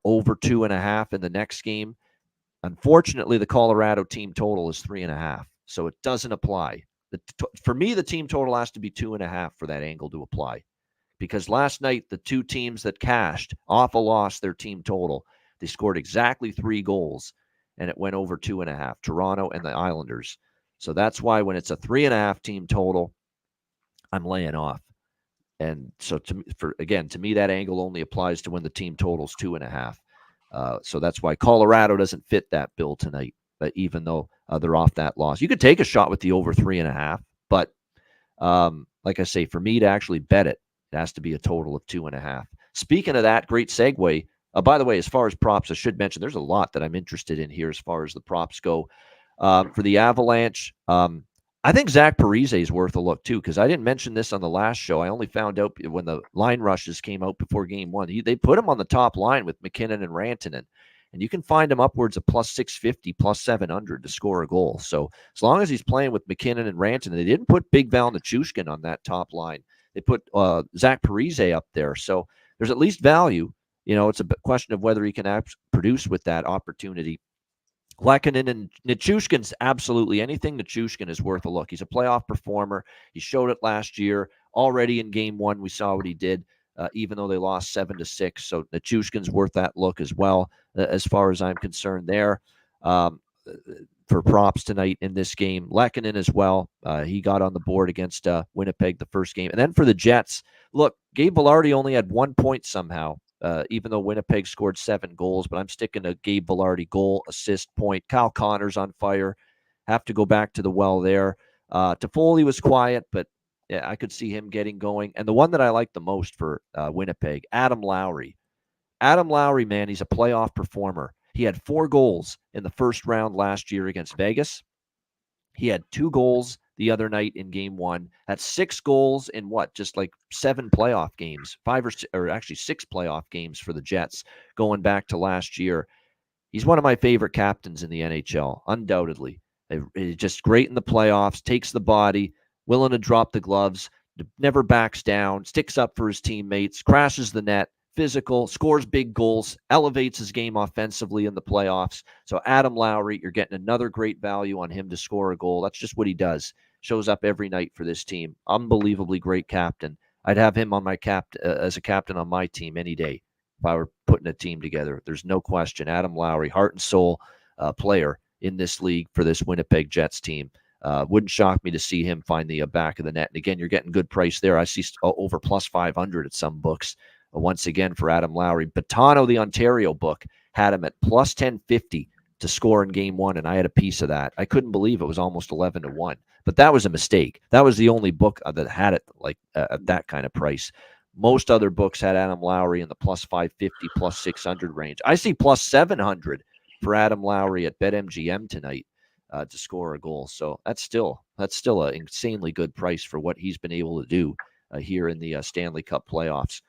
over 2.5 in the next game. Unfortunately, the Colorado team total is 3.5, so it doesn't apply. For me, the team total has to be 2.5 for that angle to apply, because last night the 2 teams that cashed off a loss their team total, they scored exactly 3 goals, and it went over 2.5, Toronto and the Islanders. So that's why when it's a 3.5 team total, I'm laying off. And so to me, that angle only applies to when the team total's 2.5. So that's why Colorado doesn't fit that bill tonight, but even though they're off that loss. You could take a shot with the over 3.5, but like I say, for me to actually bet it, it has to be a total of 2.5. Speaking of that, great segue. By the way, as far as props, I should mention there's a lot that I'm interested in here as far as the props go. For the Avalanche, I think Zach Parise is worth a look, too, because I didn't mention this on the last show. I only found out when the line rushes came out before game 1. They put him on the top line with McKinnon and Rantanen, and you can find him upwards of plus 650, plus 700 to score a goal. So as long as he's playing with McKinnon and Rantanen, they didn't put Big Val Nichushkin on that top line. They put Zach Parise up there. So there's at least value It's a question of whether he can produce with that opportunity. Lehkonen and Nichushkin's absolutely anything. Nichushkin is worth a look. He's a playoff performer. He showed it last year. Already in game one, we saw what he did, even though they lost 7-6. So Nichushkin's worth that look as well, as far as I'm concerned there. For props tonight in this game. Lehkonen as well. He got on the board against Winnipeg the first game. And then for the Jets, look, Gabe Vilardi only had 1 point somehow. Even though Winnipeg scored 7 goals, but I'm sticking to Gabe Vilardi, goal, assist, point. Kyle Connor's on fire. Have to go back to the well there. Toffoli was quiet, but yeah, I could see him getting going. And the one that I like the most for Winnipeg, Adam Lowry. Adam Lowry, man, he's a playoff performer. He had 4 goals in the first round last year against Vegas. He had 2 goals the other night in game 1. Had 6 goals in just like 7 playoff games, 6 playoff games for the Jets going back to last year. He's one of my favorite captains in the NHL, undoubtedly. He's just great in the playoffs, takes the body, willing to drop the gloves, never backs down, sticks up for his teammates, crashes the net, physical, scores big goals, elevates his game offensively in the playoffs. So Adam Lowry, you're getting another great value on him to score a goal. That's just what he does. Shows up every night for this team. Unbelievably great captain. I'd have him on my as a captain on my team any day if I were putting a team together. There's no question. Adam Lowry, heart and soul player in this league for this Winnipeg Jets team. Wouldn't shock me to see him find the back of the net. And again, you're getting good price there. I see over plus 500 at some books. Once again for Adam Lowry. Batano, the Ontario book, had him at plus 1050 to score in game 1, and I had a piece of that. I couldn't believe it was almost 11-1, but that was a mistake. That was the only book that had it like at that kind of price. Most other books had Adam Lowry in the plus 550, plus 600 range. I see plus 700 for Adam Lowry at BetMGM tonight to score a goal. So that's still an insanely good price for what he's been able to do here in the Stanley Cup playoffs.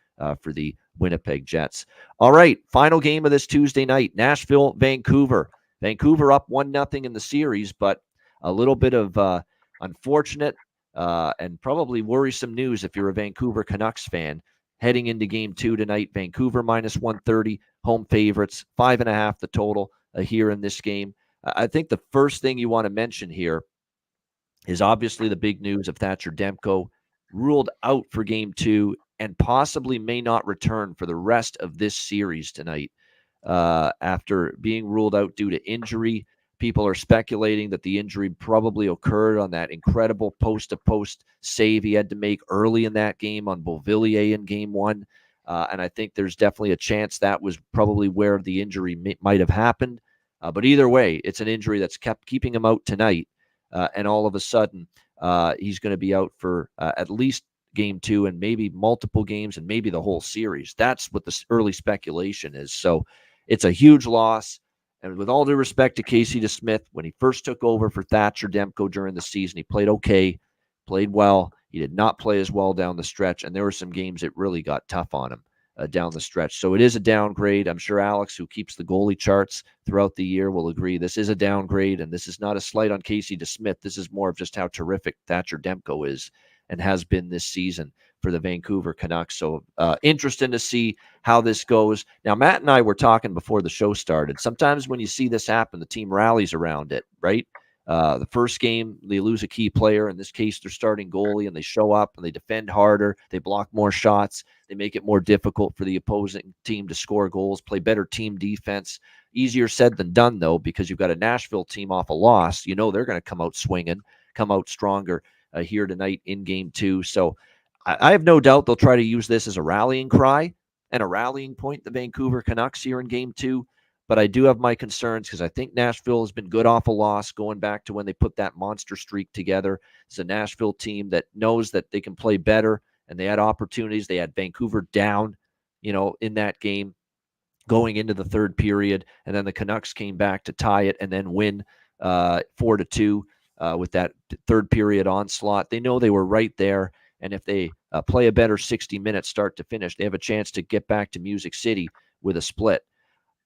For the Winnipeg Jets. All right, final game of this Tuesday night, Nashville, Vancouver. Vancouver up 1-0 in the series, but a little bit of unfortunate and probably worrisome news if you're a Vancouver Canucks fan. Heading into game 2 tonight, Vancouver minus 130, home favorites, 5.5 the total here in this game. I think the first thing you want to mention here is obviously the big news of Thatcher Demko ruled out for game 2 and possibly may not return for the rest of this series tonight after being ruled out due to injury. People are speculating that the injury probably occurred on that incredible post-to-post save he had to make early in that game on Beauvillier in game 1. And I think there's definitely a chance that was probably where the injury might have happened. But either way, it's an injury that's keeping him out tonight. And all of a sudden, he's going to be out for at least game 2 and maybe multiple games and maybe the whole series. That's what the early speculation is. So it's a huge loss. And with all due respect to Casey DeSmith, when he first took over for Thatcher Demko during the season, he played okay, played well. He did not play as well down the stretch. And there were some games that really got tough on him down the stretch. So it is a downgrade. I'm sure Alex, who keeps the goalie charts throughout the year, will agree this is a downgrade. And this is not a slight on Casey DeSmith. This is more of just how terrific Thatcher Demko is and has been this season for the Vancouver Canucks. So interesting to see how this goes. Now, Matt and I were talking before the show started. Sometimes when you see this happen, the team rallies around it, right? The first game, they lose a key player. In this case, they're starting goalie, and they show up and they defend harder. They block more shots. They make it more difficult for the opposing team to score goals, play better team defense. Easier said than done, though, because you've got a Nashville team off a loss. You know they're going to come out swinging, come out stronger here tonight in game 2. So I have no doubt they'll try to use this as a rallying cry and a rallying point, the Vancouver Canucks here in game 2. But I do have my concerns because I think Nashville has been good off a loss going back to when they put that monster streak together. It's a Nashville team that knows that they can play better, and they had opportunities. They had Vancouver down, in that game going into the third period, and then the Canucks came back to tie it and then win 4-2 with that third period onslaught. They know they were right there, and if they play a better 60 minutes start to finish, they have a chance to get back to Music City with a split.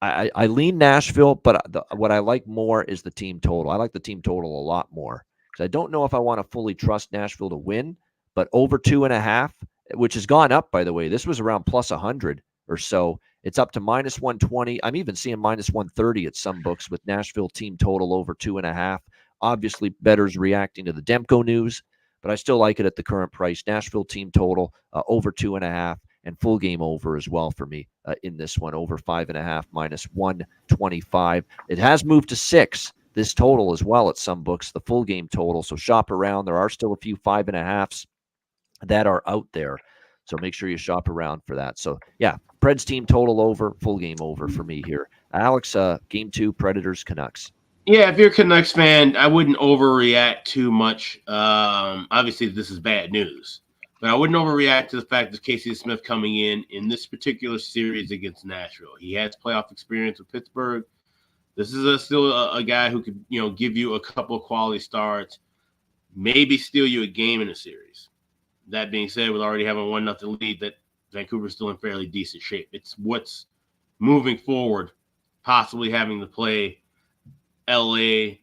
I lean Nashville, but what I like more is the team total. I like the team total a lot more because I don't know if I want to fully trust Nashville to win, but over 2.5, which has gone up, by the way. This was around plus 100 or so. It's up to minus 120. I'm even seeing minus 130 at some books with Nashville team total over 2.5. Obviously, bettors reacting to the Demko news, but I still like it at the current price. Nashville team total over 2.5 and full game over as well for me in this one, over 5.5 minus 125. It has moved to 6, this total as well at some books, the full game total. So shop around. There are still a few 5.5s that are out there. So make sure you shop around for that. So yeah, Preds team total over, full game over for me here. Alex, game 2, Predators, Canucks. Yeah, if you're a Canucks fan, I wouldn't overreact too much. Obviously, this is bad news, but I wouldn't overreact to the fact of Casey Smith coming in this particular series against Nashville. He has playoff experience with Pittsburgh. This is still a guy who could, give you a couple of quality starts, maybe steal you a game in a series. That being said, with already having 1-0 lead, that Vancouver's still in fairly decent shape. It's what's moving forward, possibly having to play LA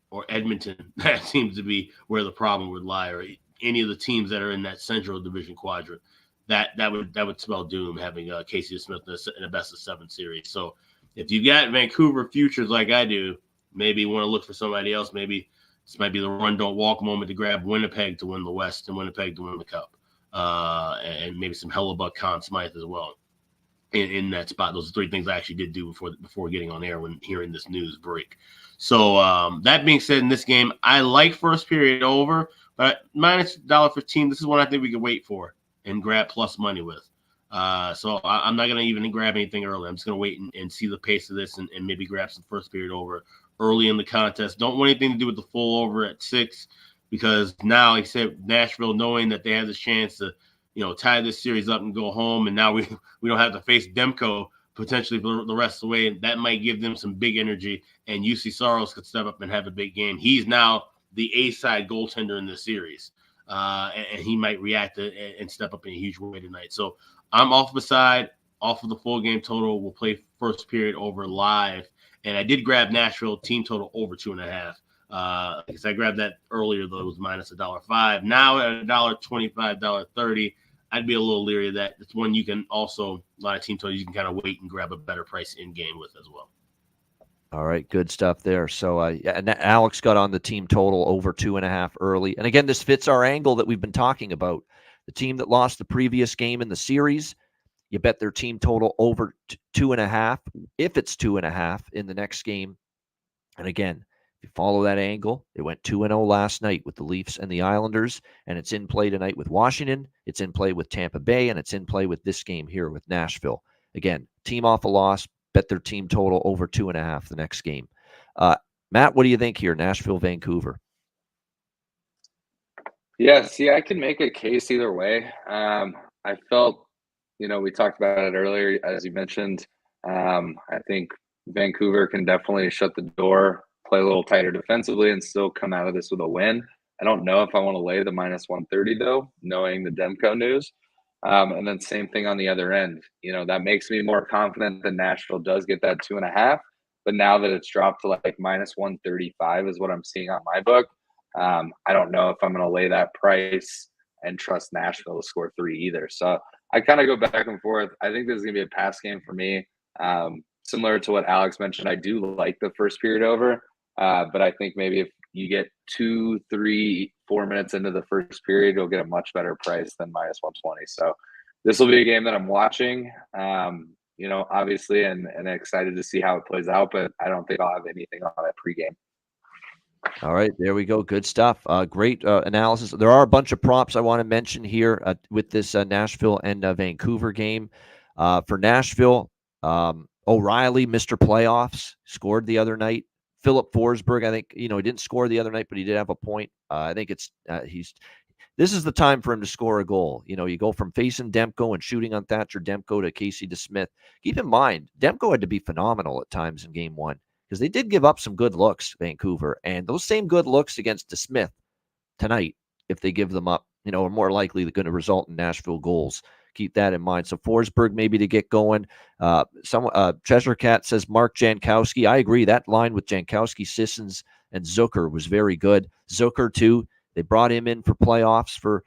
or Edmonton. That seems to be where the problem would lie, or any of the teams that are in that Central Division quadrant. That would spell doom, having Casey Smith in a best-of-7 series. So if you got Vancouver futures like I do, maybe you want to look for somebody else. Maybe this might be the run, don't walk moment to grab Winnipeg to win the West and Winnipeg to win the Cup. And maybe some Hellebuck, Conn Smythe as well in that spot. Those are 3 things I actually did do before getting on air when hearing this news break. So that being said, in this game, I like first period over, but minus $1.15, this is one I think we could wait for and grab plus money with. So I'm not going to even grab anything early. I'm just going to wait and see the pace of this and maybe grab some first period over early in the contest. Don't want anything to do with the full over at 6, because now, like I said, Nashville, knowing that they have this chance to, tie this series up and go home, and now we don't have to face Demko potentially for the rest of the way. That might give them some big energy, and UC Saros could step up and have a big game. He's now the A-side goaltender in this series, and he might react and step up in a huge way tonight. So I'm off the side, off of the full game total. We'll play first period over live. And I did grab Nashville team total over 2.5. Because I grabbed that earlier, though, it was minus $1.05. Now at $1.25, $1.30, I'd be a little leery of that. It's one you can also, a lot of team totals, you can kind of wait and grab a better price in game with as well. All right, good stuff there. So and Alex got on the team total over 2.5 early. And again, this fits our angle that we've been talking about. The team that lost the previous game in the series, you bet their team total over 2.5, if it's 2.5 in the next game. And again, if you follow that angle, it went 2-0 last night with the Leafs and the Islanders, and it's in play tonight with Washington. It's in play with Tampa Bay, and it's in play with this game here with Nashville. Again, team off a loss, bet their team total over 2.5 the next game. Matt, what do you think here? Nashville, Vancouver. Yeah, see, I can make a case either way. I felt, we talked about it earlier, as you mentioned. I think Vancouver can definitely shut the door, play a little tighter defensively, and still come out of this with a win. I don't know if I want to lay the minus 130, though, knowing the Demko news. And then same thing on the other end. That makes me more confident that Nashville does get that 2.5. But now that it's dropped to like minus 135 is what I'm seeing on my book. I don't know if I'm going to lay that price and trust Nashville to score 3 either. So I kind of go back and forth. I think this is going to be a pass game for me. Similar to what Alex mentioned, I do like the first period over. But I think maybe if you get 2, 3, 4 minutes into the first period, you'll get a much better price than minus 120. So this will be a game that I'm watching, obviously, and excited to see how it plays out. But I don't think I'll have anything on it pregame. All right, there we go. Good stuff. Great analysis. There are a bunch of props I want to mention here with this Nashville and Vancouver game. For Nashville, O'Reilly, Mr. Playoffs, scored the other night. Philip Forsberg, I think, he didn't score the other night, but he did have a point. I think this is the time for him to score a goal. You go from facing Demko and shooting on Thatcher Demko to Casey DeSmith. Keep in mind, Demko had to be phenomenal at times in game 1 because they did give up some good looks, Vancouver. And those same good looks against DeSmith tonight, if they give them up, are more likely going to result in Nashville goals. Keep that in mind. So Forsberg maybe to get going. Cheshire Cat says Mark Jankowski. I agree. That line with Jankowski, Sissons, and Zucker was very good. Zucker, too. They brought him in for playoffs for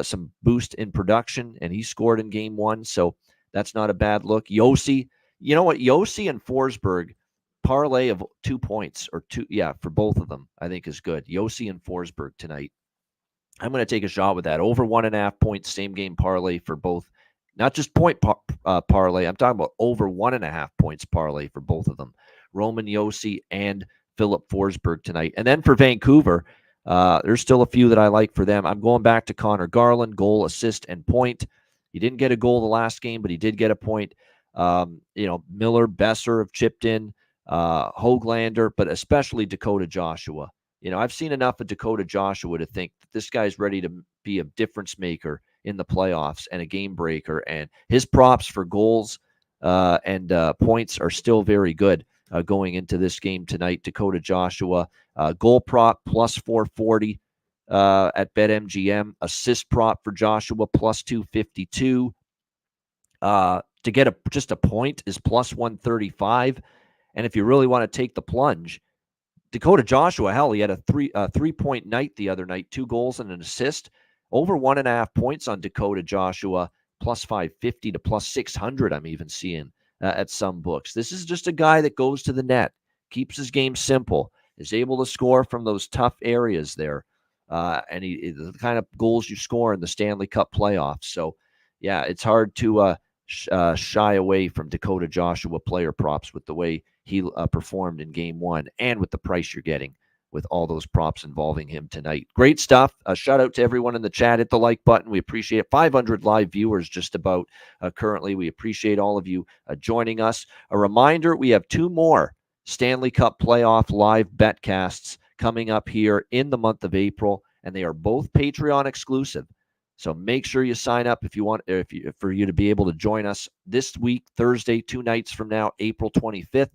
some boost in production, and he scored in game 1. So That's not a bad look. Yossi, you know what? Yossi and Forsberg, parlay of 2 points or two. Yeah, for both of them, I think is good. Yossi and Forsberg tonight. I'm going to take a shot with that. Over 1.5 points, same game parlay for both. Not just point parlay. I'm talking about over 1.5 points parlay for both of them. Roman Yossi and Philip Forsberg tonight. And then for Vancouver, there's still a few that I like for them. I'm going back to Connor Garland, goal, assist, and point. He didn't get a goal the last game, but he did get a point. Miller, Besser have chipped in, Höglander, but especially Dakota Joshua. I've seen enough of Dakota Joshua to think that this guy's ready to be a difference maker in the playoffs and a game breaker. And his props for goals and points are still very good going into this game tonight. Dakota Joshua, goal prop plus 440 at BetMGM. Assist prop for Joshua plus 252. To get just a point is plus 135. And if you really want to take the plunge, Dakota Joshua, hell, he had a 3-point night the other night, 2 goals and an assist. Over 1.5 points on Dakota Joshua, plus 550 to plus 600, I'm even seeing at some books. This is just a guy that goes to the net, keeps his game simple, is able to score from those tough areas there. And the kind of goals you score in the Stanley Cup playoffs. So, yeah, it's hard to shy away from Dakota Joshua player props with the way he performed in game 1 and with the price you're getting with all those props involving him tonight. Great stuff. Shout out to everyone in the chat. Hit the like button. We appreciate it. 500 live viewers just about currently. We appreciate all of you joining us. A reminder, we have 2 more Stanley Cup playoff live betcasts coming up here in the month of April, and they are both Patreon exclusive. So make sure you sign up if you want, for you to be able to join us this week, Thursday, 2 nights from now, April 25th.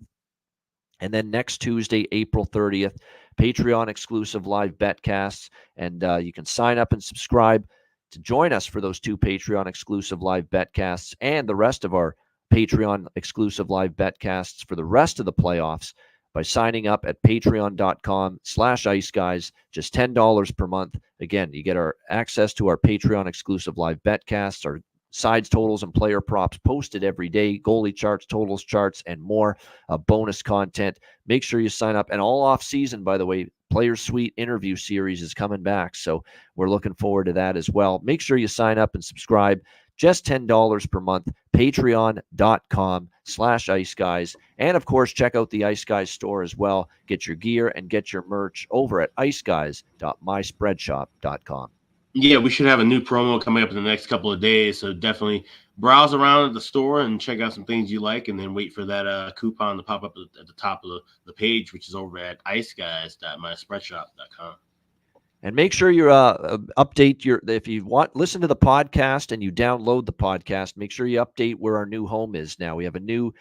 And then next Tuesday, April 30th, Patreon exclusive live betcasts. And you can sign up and subscribe to join us for those 2 Patreon exclusive live betcasts and the rest of our Patreon exclusive live betcasts for the rest of the playoffs by signing up at patreon.com/iceguys, just $10 per month. Again, you get our access to our Patreon exclusive live betcasts, our sides, totals, and player props posted every day, goalie charts, totals charts, and more bonus content. Make sure you sign up. And all off season, by the way, Player Suite interview series is coming back. So we're looking forward to that as well. Make sure you sign up and subscribe. Just $10 per month, patreon.com/iceguys. And of course, check out the Ice Guys store as well. Get your gear and get your merch over at iceguys.myspreadshop.com. Yeah, we should have a new promo coming up in the next couple of days. So definitely browse around at the store and check out some things you like, and then wait for that coupon to pop up at the top of the page, which is over at iceguys.myspreadshop.com. And make sure you update if you listen to the podcast and you download the podcast, make sure you update where our new home is now. We have a new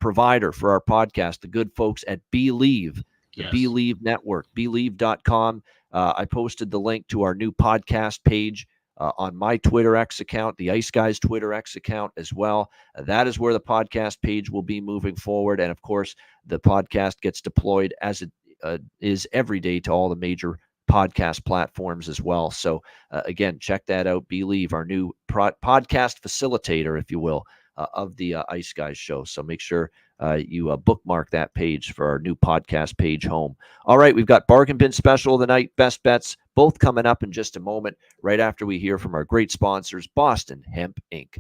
provider for our podcast, the good folks at Believe, the Believe Network, Believe.com. I posted the link to our new podcast page on my Twitter X account, the Ice Guys Twitter X account as well. That is where the podcast page will be moving forward. And of course, the podcast gets deployed as it is every day to all the major podcast platforms as well. So again, check that out. Believe, our new podcast facilitator, if you will, of the Ice Guys show. So make sure you bookmark that page for our new podcast page home. All right, we've got Bargain Bin Special of the night, Best Bets, both coming up in just a moment, right after we hear from our great sponsors, Boston Hemp Inc.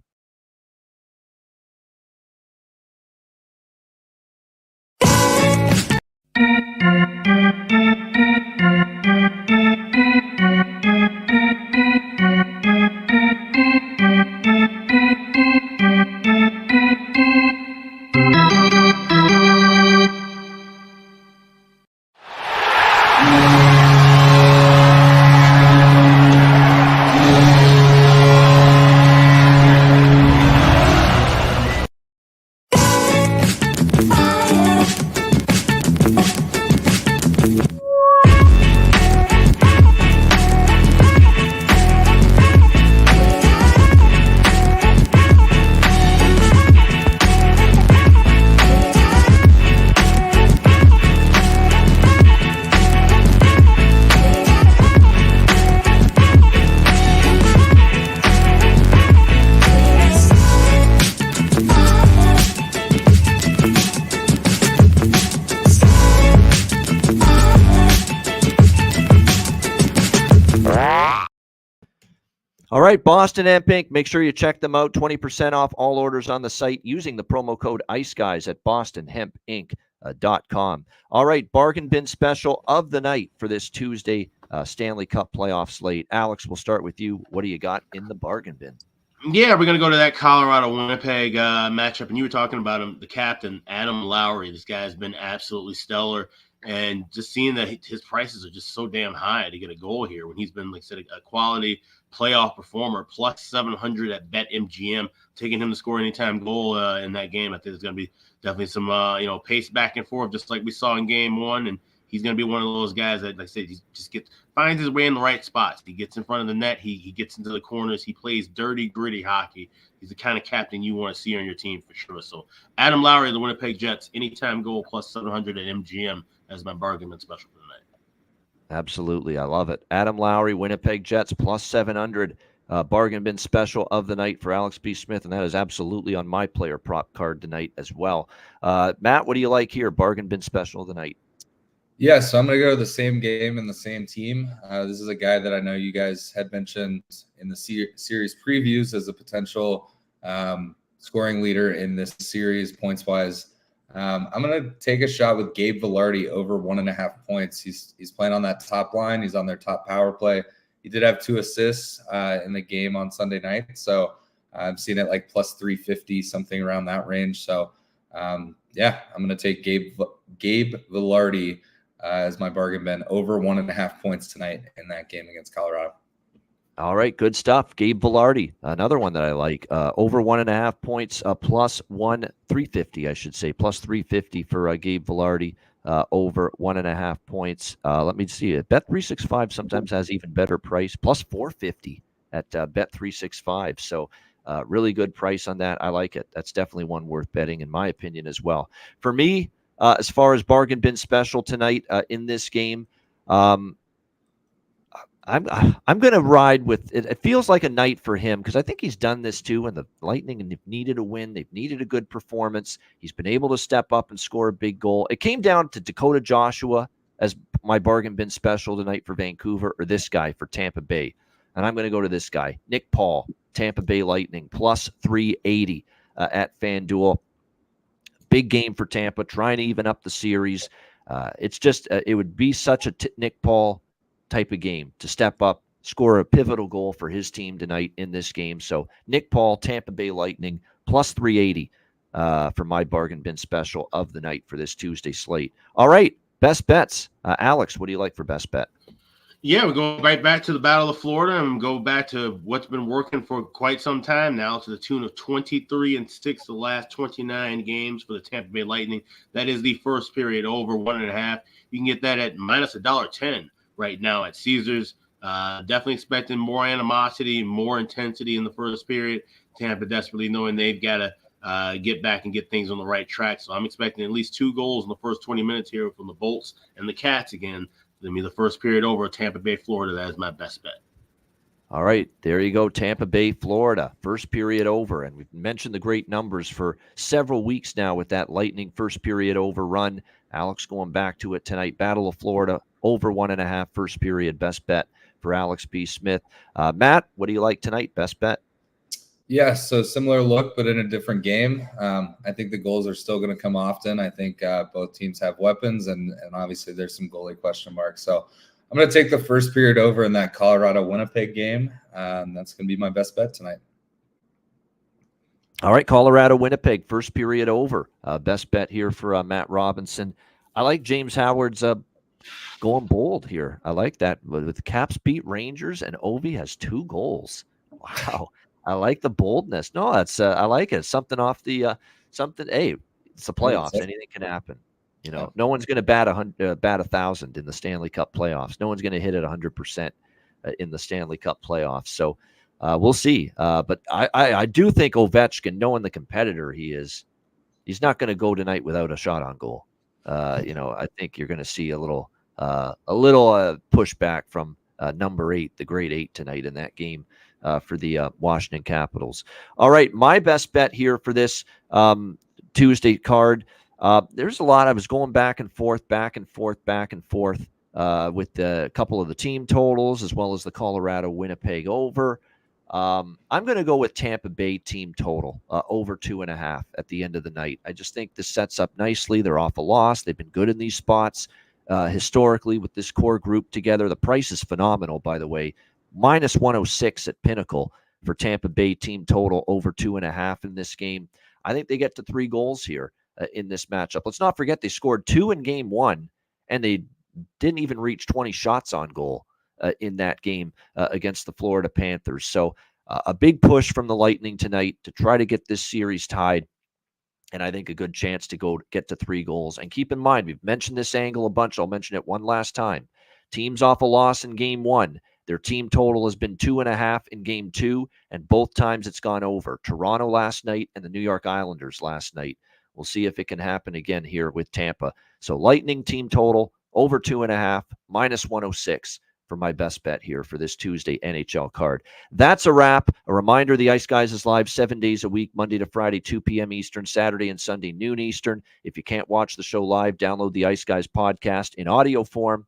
All right, Boston Hemp Inc. Make sure you check them out. 20% off all orders on the site using the promo code IceGuys at bostonhempinc.com. All right, bargain bin special of the night for this Tuesday Stanley Cup playoff slate. Alex, we'll start with you. What do you got in the bargain bin? Yeah, we're going to go to that Colorado-Winnipeg matchup, and you were talking about him, the captain, Adam Lowry. This guy has been absolutely stellar, and just seeing that his prices are just so damn high to get a goal here when he's been, like I said, a quality playoff performer, plus 700 at BetMGM, taking him to score anytime goal in that game. I think there's going to be definitely some pace back and forth, just like we saw in game one, and he's going to be one of those guys that, like I said, he just finds his way in the right spots. He gets in front of the net. He gets into the corners. He plays dirty, gritty hockey. He's the kind of captain you want to see on your team for sure. So Adam Lowry, the Winnipeg Jets, anytime goal plus 700 at MGM as my bargain bin special for the night. Absolutely. I love it. Adam Lowry, Winnipeg Jets, plus 700 bargain bin special of the night for Alex B. Smith, and that is absolutely on my player prop card tonight as well. Matt, what do you like here? Bargain bin special of the night. Yeah, so I'm going to go to the same game and the same team. This is a guy that I know you guys had mentioned in the series previews as a potential scoring leader in this series, points-wise. I'm going to take a shot with Gabe Vilardi over 1.5 points. He's playing on that top line. He's on their top power play. He did have 2 assists in the game on Sunday night, so I'm seeing it like plus 350, something around that range. So, I'm going to take Gabe Vilardi as my bargain bin over 1.5 points tonight in that game against Colorado. All right, good stuff. Gabe Vilardi, another one that I like. Over 1.5 points, plus 350, I should say, plus 350 for Gabe Vilardi. Over 1.5 points. Let me see it. Bet365 sometimes has even better price, plus 450 at Bet365. So really good price on that. I like it. That's definitely one worth betting, in my opinion, as well. For me, as far as bargain bin special tonight in this game, I'm going to ride with it. It feels like a night for him because I think he's done this too. And the Lightning, and they've needed a win. They've needed a good performance. He's been able to step up and score a big goal. It came down to Dakota Joshua as my bargain bin special tonight for Vancouver, or this guy for Tampa Bay. And I'm going to go to this guy, Nick Paul, Tampa Bay Lightning, plus 380 at FanDuel. Big game for Tampa, trying to even up the series. It's just it would be such a Nick Paul type of game to step up, score a pivotal goal for his team tonight in this game. So Nick Paul, Tampa Bay Lightning, plus 380 for my bargain bin special of the night for this Tuesday slate. All right, best bets. Alex, what do you like for best bet? Yeah, we're going right back to the Battle of Florida and go back to what's been working for quite some time now, to the tune of 23-6 the last 29 games for the Tampa Bay Lightning. That is the first period over 1.5. You can get that at minus $1.10 right now at Caesars. Definitely expecting more animosity, more intensity in the first period. Tampa desperately knowing they've got to get back and get things on the right track. So I'm expecting at least 2 goals in the first 20 minutes here from the Bolts and the Cats again. Let me the first period over Tampa Bay, Florida. That is my best bet. All right, there you go, Tampa Bay, Florida, first period over. And we've mentioned the great numbers for several weeks now with that Lightning first period over run. Alex going back to it tonight. Battle of Florida, over 1.5 first period, best bet for Alex B. Smith. Matt, what do you like tonight, best bet? Yeah, so similar look, but in a different game. I think the goals are still going to come often. I think both teams have weapons, and obviously there's some goalie question marks. So I'm going to take the first period over in that Colorado-Winnipeg game. That's going to be my best bet tonight. All right, Colorado-Winnipeg, first period over. Best bet here for Matt Robinson. I like James Howard's going bold here. I like that. With Caps beat Rangers, and Ovi has 2 goals. Wow. I like the boldness. No, that's I like it. Something off the something. Hey, it's the playoffs. Anything can happen. You know, no one's going to bat 1,000 in the Stanley Cup playoffs. No one's going to hit it 100% in the Stanley Cup playoffs. So we'll see. But I do think Ovechkin, knowing the competitor he is, he's not going to go tonight without a shot on goal. I think you're going to see a little pushback from number 8, the grade 8 tonight in that game. For the Washington Capitals. All right, my best bet here for this Tuesday card. There's a lot. I was going back and forth with a couple of the team totals as well as the Colorado-Winnipeg over. I'm going to go with Tampa Bay team total over 2.5 at the end of the night. I just think this sets up nicely. They're off a loss. They've been good in these spots historically with this core group together. The price is phenomenal, by the way. Minus 106 at Pinnacle for Tampa Bay team total over 2.5 in this game. I think they get to 3 goals here in this matchup. Let's not forget they scored 2 in game 1, and they didn't even reach 20 shots on goal in that game against the Florida Panthers. So a big push from the Lightning tonight to try to get this series tied, and I think a good chance to go get to 3 goals. And keep in mind, we've mentioned this angle a bunch. I'll mention it one last time. Teams off a loss in game 1. Their team total has been 2.5 in game 2, and both times it's gone over. Toronto last night and the New York Islanders last night. We'll see if it can happen again here with Tampa. So Lightning team total over 2.5, minus 106 for my best bet here for this Tuesday NHL card. That's a wrap. A reminder, the Ice Guys is live 7 days a week, Monday to Friday, 2 p.m. Eastern, Saturday and Sunday, noon Eastern. If you can't watch the show live, download the Ice Guys podcast in audio form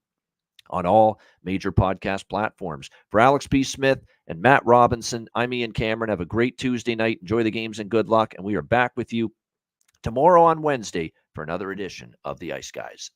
on all major podcast platforms. For Alex B. Smith and Matt Robinson, I'm Ian Cameron. Have a great Tuesday night. Enjoy the games and good luck. And we are back with you tomorrow on Wednesday for another edition of the Ice Guys.